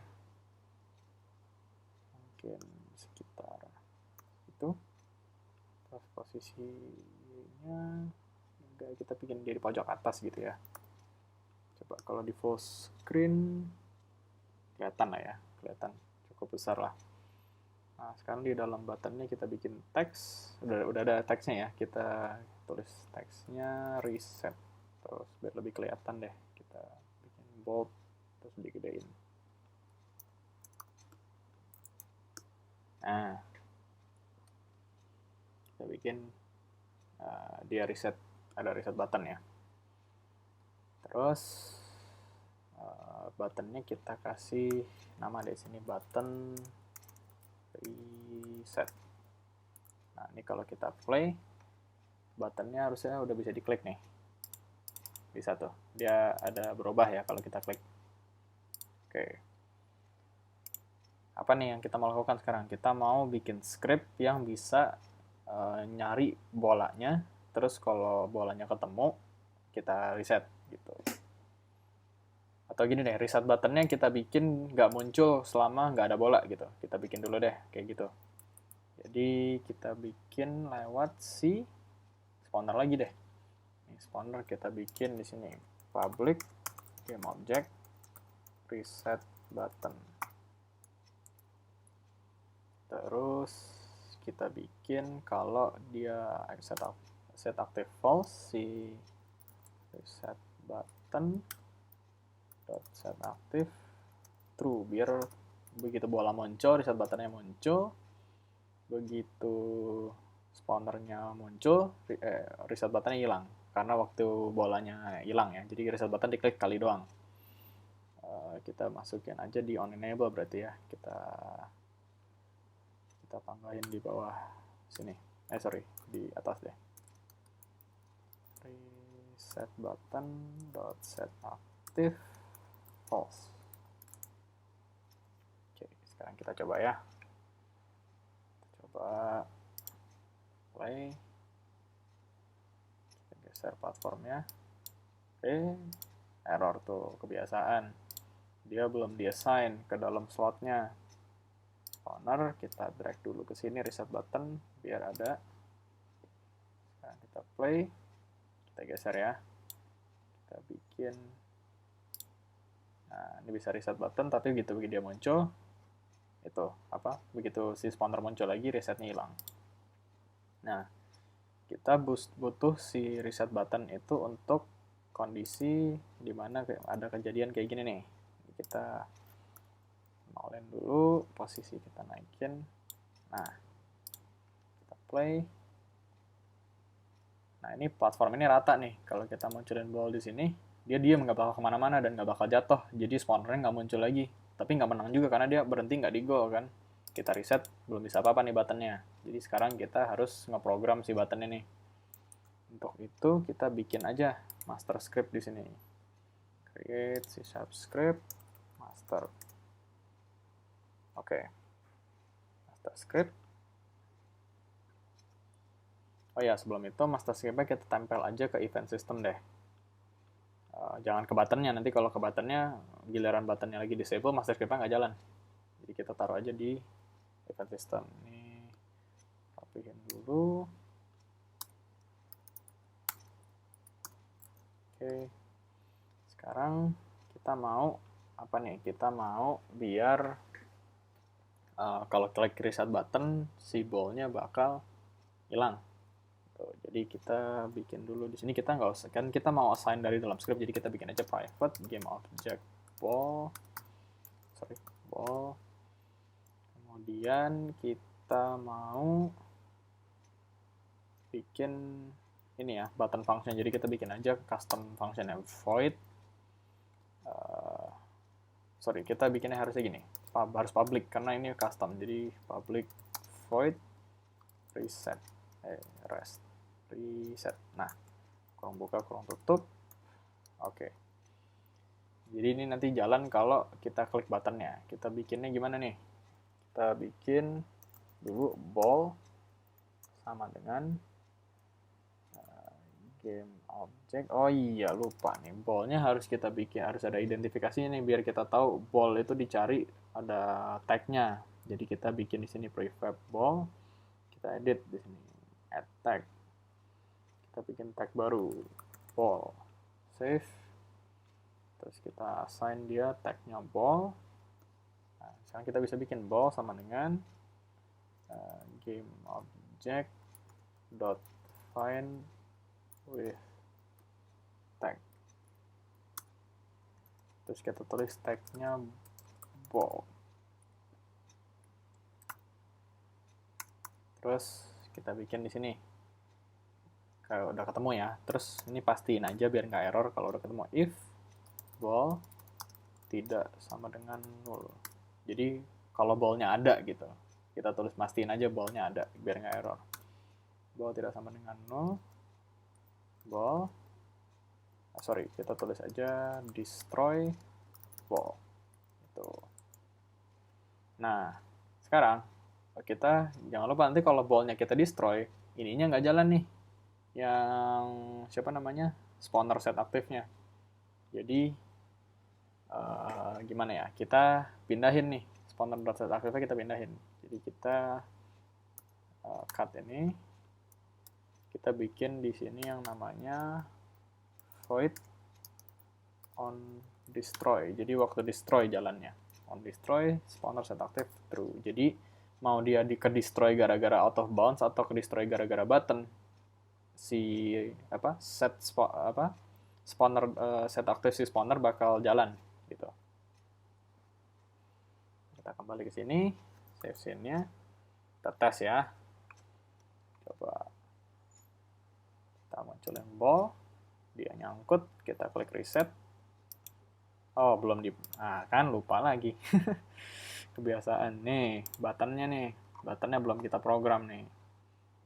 A: mungkin sekitar itu. Terus posisinya enggak, kita bikin dia di pojok atas gitu ya. Coba kalau di full screen kelihatan lah ya, kelihatan cukup besar lah. Nah, sekarang di dalam buttonnya kita bikin teks, udah ada teksnya ya, kita tulis teksnya reset, terus biar lebih kelihatan deh, kita bikin bold, terus digedein. Nah, kita bikin dia reset, ada reset button ya. Terus buttonnya kita kasih nama di sini button reset. Nah, ini kalau kita play, buttonnya harusnya udah bisa diklik nih. Bisa tuh, dia ada berubah ya kalau kita klik. Oke. Apa nih yang kita mau lakukan sekarang? Kita mau bikin script yang bisa nyari bolanya, terus kalau bolanya ketemu, kita reset gitu. Atau gini deh, reset buttonnya kita bikin nggak muncul selama nggak ada bola gitu. Kita bikin dulu deh, kayak gitu. Jadi kita bikin lewat si spawner lagi deh. Ini spawner kita bikin di sini public game object reset button. Terus kita bikin kalau dia set active false si reset button dot set active true, biar begitu bola muncul reset buttonnya muncul, begitu spawnernya muncul reset buttonnya hilang karena waktu bolanya hilang ya, jadi reset button diklik kali doang. Kita masukin aja di on enable berarti ya, kita tambahin di bawah sini, di atas deh, reset button dot set active false. Oke, sekarang kita coba ya, play, kita geser platformnya. Oke, error tuh, kebiasaan dia belum diassign ke dalam slotnya. Spawner kita drag dulu ke sini, reset button biar ada. Sekarang kita play, kita geser ya, kita bikin. Nah, ini bisa reset button, tapi begitu dia muncul, itu apa? Begitu si spawner muncul lagi, resetnya hilang. Nah, kita butuh si reset button itu untuk kondisi dimana ada kejadian kayak gini nih. Kita nolin dulu, posisi kita naikin. Nah, kita play. Nah, ini platform ini rata nih. Kalau kita munculin ball di sini, dia diam, nggak bakal kemana-mana dan nggak bakal jatuh. Jadi spawnernya nggak muncul lagi. Tapi nggak menang juga karena dia berhenti nggak di goal kan. Kita reset, belum bisa apa-apa nih buttonnya. Jadi sekarang kita harus ngeprogram si button ini. Untuk itu kita bikin aja master script di sini. Create C# script master. Oke. Master script. Oh ya, sebelum itu master script-nya kita tempel aja ke event system deh. Jangan ke buttonnya, nanti kalau ke buttonnya, giliran buttonnya lagi disable, master script-nya nggak jalan. Jadi kita taruh aja di event system. Ini rapihin dulu. Oke. Sekarang kita mau apa nih? Kita mau biar kalau klik reset button, si ball-nya bakal hilang. Jadi kita bikin dulu di sini, kita nggak usah, kan kita mau assign dari dalam script, jadi kita bikin aja private game object ball. Kemudian kita mau bikin ini ya, button function. Jadi kita bikin aja custom function void sorry, kita bikinnya harusnya gini, harus public karena ini custom. Jadi public void reset, reset. Nah, kurang buka, kurang tutup. Oke. Jadi ini nanti jalan kalau kita klik buttonnya. Kita bikinnya gimana nih? Kita bikin dulu ball sama dengan game object. Oh iya, lupa nih. Ball-nya harus kita bikin, harus ada identifikasinya nih biar kita tahu ball itu dicari ada tag-nya. Jadi kita bikin di sini prefab ball. Kita edit di sini. Add tag. Kita bikin tag baru. Ball. Save. Terus kita assign dia tag-nya ball. Nah, sekarang kita bisa bikin ball sama dengan game object dot find with tag. Terus kita tulis tag-nya ball. Terus kita bikin di sini. Kalau udah ketemu ya. Terus ini pastiin aja biar nggak error kalau udah ketemu. If ball tidak sama dengan 0. Jadi kalau ballnya ada gitu. Kita tulis pastiin aja ballnya ada biar nggak error. Ball tidak sama dengan 0. Ball, sorry, kita tulis aja destroy ball. Itu. Nah, sekarang kita jangan lupa nanti kalau ballnya kita destroy, ininya nggak jalan nih. Yang siapa namanya? Spawner set aktifnya. Jadi gimana ya? Kita pindahin nih spawner set aktifnya, kita pindahin. Jadi kita cut ini. Kita bikin di sini yang namanya void on destroy. Jadi waktu destroy jalannya. On destroy, spawner set active true. Jadi mau dia ke destroy gara-gara out of bounds atau ke destroy gara-gara button, si spawner set active si spawner bakal jalan gitu. Kita kembali ke sini, save scene-nya. Kita tes ya. Coba kita munculin ball, dia nyangkut, kita klik reset. Oh, belum nah kan lupa lagi. Kebiasaan nih, buttonnya belum kita program nih.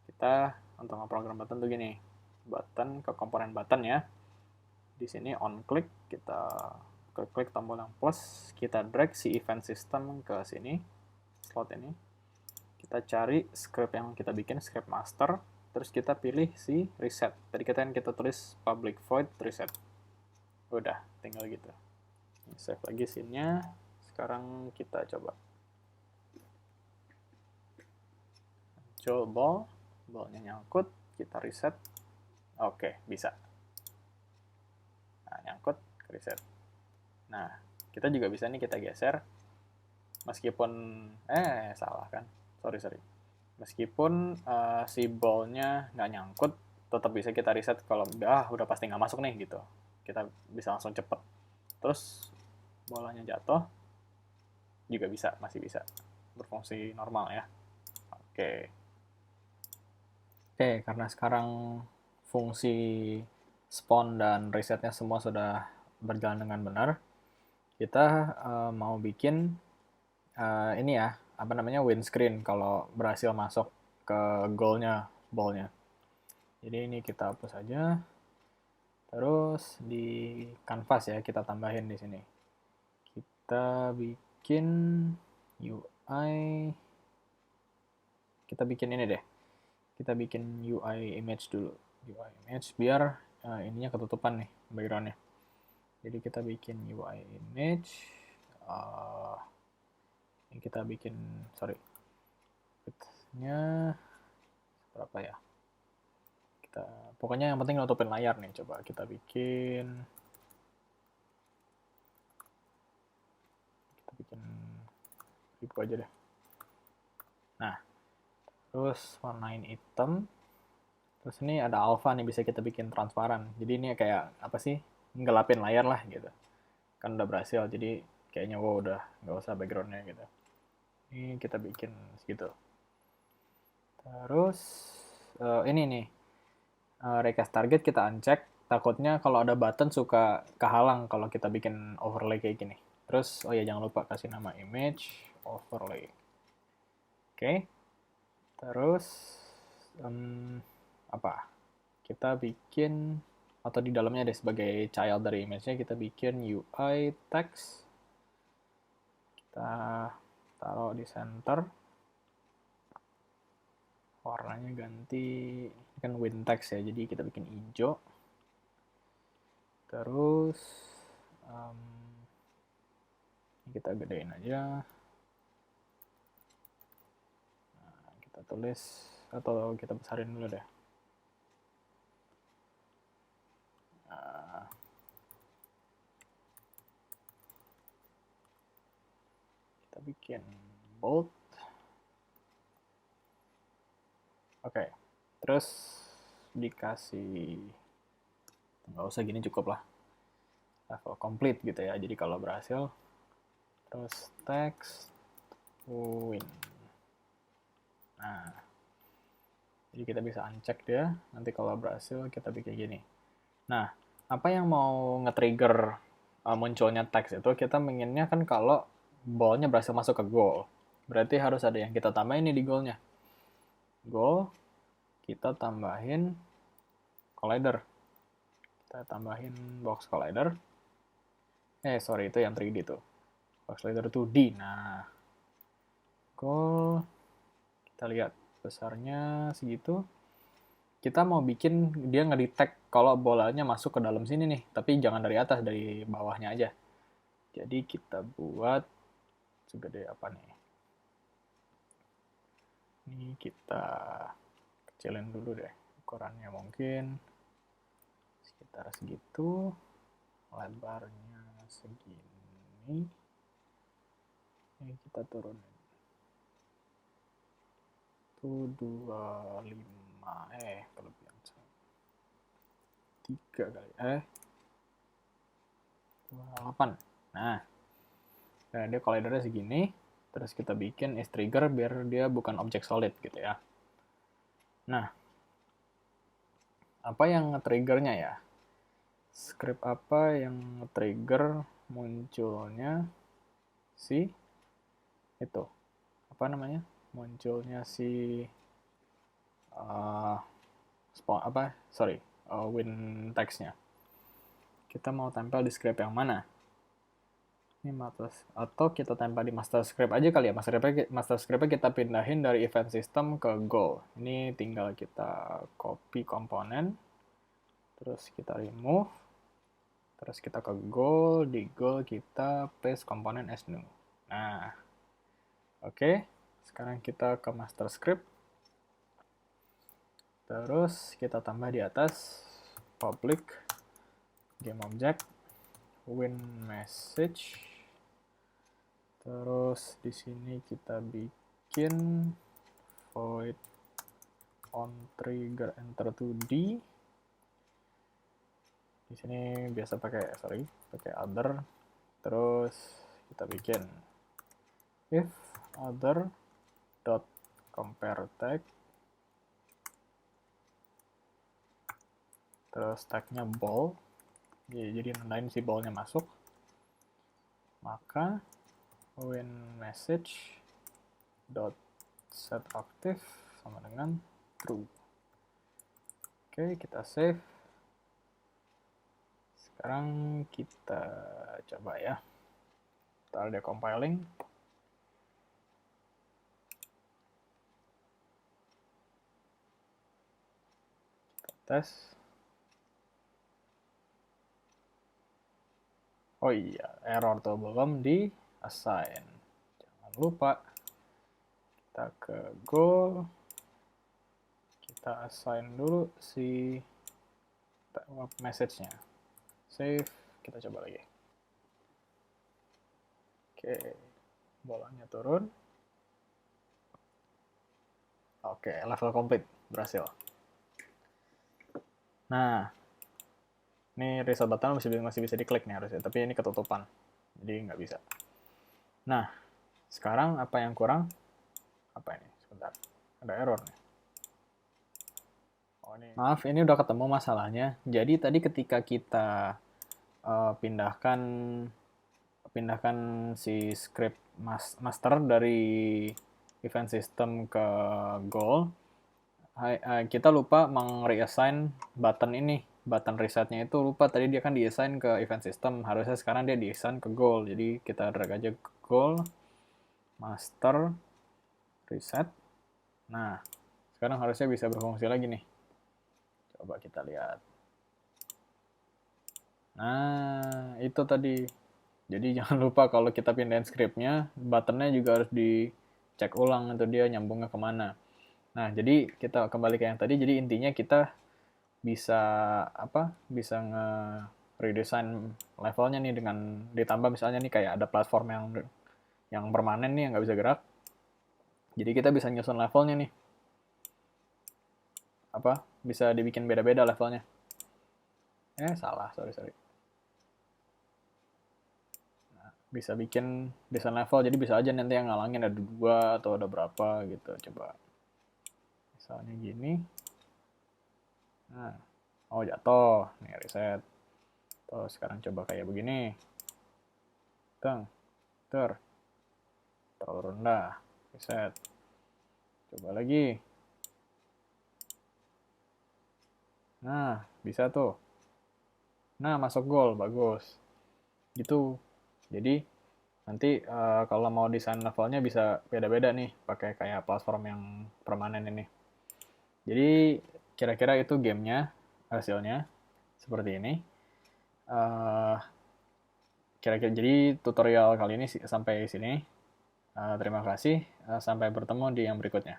A: Kita untuk ngeprogram button tuh gini, button ke komponen button ya. Di sini on click, kita klik tombol yang plus, kita drag si event system ke sini, slot ini. Kita cari script yang kita bikin, script master. Terus kita pilih si reset. Tadi kita tulis public void reset. Udah, tinggal gitu. Save lagi scene-nya. Sekarang kita coba. Muncul ball. Ball-nya nyangkut. Kita reset. Oke, bisa. Nah, nyangkut, reset. Nah, kita juga bisa nih kita geser. Meskipun, salah kan. Sorry. Meskipun si ball-nya nggak nyangkut, tetap bisa kita reset kalau udah pasti nggak masuk nih gitu. Kita bisa langsung cepet. Terus bolanya jatuh, juga masih bisa berfungsi normal ya. Oke, karena sekarang fungsi spawn dan resetnya semua sudah berjalan dengan benar, kita mau bikin ini ya, windscreen kalau berhasil masuk ke goalnya, ballnya. Jadi ini kita hapus aja. Terus di canvas ya, kita tambahin di sini. Kita bikin UI. Kita bikin ini deh. Kita bikin UI image dulu. UI image biar ininya ketutupan nih, backgroundnya. Jadi kita bikin UI image. Ini kita bikin, width-nya berapa ya? Pokoknya yang penting nutupin layar nih. Coba kita bikin 1000 aja deh. Nah, terus warnain hitam. Terus ini ada alpha nih, bisa kita bikin transparan. Jadi ini kayak apa sih? Ngelapin layar lah gitu. Kan udah berhasil, jadi kayaknya udah nggak usah backgroundnya gitu. Ini kita bikin segitu. Terus ini nih, recast target kita uncheck. Takutnya kalau ada button suka kehalang kalau kita bikin overlay kayak gini. Terus, oh ya jangan lupa kasih nama image overlay. Oke. Terus, apa? Kita bikin, atau di dalamnya deh sebagai child dari image-nya, kita bikin UI text. Kita taruh di center. Warnanya ganti, kan win text ya, jadi kita bikin hijau. Terus, kita gedein aja. Nah, kita tulis, atau kita besarin dulu deh. Kita bikin bold. Oke, terus dikasih, nggak usah gini, cukup lah, level complete gitu ya. Jadi kalau berhasil, terus text win. Nah, jadi kita bisa uncheck dia. Nanti kalau berhasil kita bikin gini. Nah, apa yang mau nge-trigger munculnya teks itu, kita menginginnya kan kalau ballnya berhasil masuk ke goal. Berarti harus ada yang kita tambahin nih di goalnya. Goal, kita tambahin collider. Kita tambahin box collider. Sorry, itu yang 3D tuh. Box collider 2D. Nah, goal, kita lihat besarnya segitu. Kita mau bikin dia ngedetect kalau bolanya masuk ke dalam sini nih, tapi jangan dari atas, dari bawahnya aja. Jadi kita buat segede apa nih? Ini kita kecilin dulu deh, ukurannya mungkin sekitar segitu, lebarnya segini. Ini kita turunin. Itu 25, kelebihan 3 kali, 28. Nah, dia collidernya segini. Terus kita bikin is trigger biar dia bukan objek solid gitu ya. Nah, apa yang nge-triggernya ya? Script apa yang nge-trigger munculnya si itu? Apa namanya? Munculnya si win text-nya. Kita mau tempel di script yang mana? Ini atau kita tempel di master script aja kali ya. Master script-nya kita pindahin dari event system ke goal. Ini tinggal kita copy komponen, terus kita remove, terus kita ke goal, di goal kita paste komponen as new. Nah, oke. Sekarang kita ke master script. Terus kita tambah di atas public game object win message. Terus di sini kita bikin void on trigger enter 2D. Di sini biasa pakai other. Terus kita bikin if other dot compare tag. Terus tagnya ball. Jadi nandain si ballnya masuk. Maka win message dot set active sama dengan true. Oke, kita save. Sekarang kita coba ya. Ntar dia compiling. Kita tes. Oh iya, error tuh belum di assign. Jangan lupa kita ke goal, kita assign dulu si message-nya. Save, kita coba lagi. Oke, bolanya turun. Oke, level complete, berhasil. Nah, ini reset button masih bisa diklik nih harusnya, tapi ini ketutupan, jadi nggak bisa. Nah, sekarang apa yang kurang? Apa ini? Sebentar, ada error nih. Oh, ini. Maaf, ini udah ketemu masalahnya. Jadi tadi ketika kita pindahkan pindahkan si script master dari event system ke goal, kita lupa meng-reassign button ini. Button resetnya itu lupa, tadi dia kan di-assign ke event system, harusnya sekarang dia di-assign ke goal. Jadi kita drag aja ke goal, master, reset. Nah, sekarang harusnya bisa berfungsi lagi nih. Coba kita lihat. Nah, itu tadi. Jadi jangan lupa kalau kita pindahin scriptnya, buttonnya juga harus dicek ulang itu dia nyambungnya kemana. Nah, jadi kita kembali ke yang tadi. Jadi intinya kita bisa bisa redesign levelnya nih dengan ditambah misalnya nih kayak ada platform yang permanen nih yang nggak bisa gerak. Jadi kita bisa nyusun levelnya nih. Bisa dibikin beda-beda levelnya. Salah, sorry. Nah, bisa bikin desain level, jadi bisa aja nanti yang ngalangin ada 2 atau ada berapa gitu. Coba misalnya gini. Nah, jatuh. Nih reset. Terus sekarang coba kayak begini. Terlalu rendah. Reset. Coba lagi. Nah, bisa tuh. Nah, masuk gol, bagus. Gitu. Jadi nanti kalau mau desain levelnya bisa beda-beda nih, pakai kayak platform yang permanen ini. Jadi kira-kira itu gamenya, hasilnya seperti ini. Kira-kira jadi tutorial kali ini sampai sini. Terima kasih. Sampai bertemu di yang berikutnya.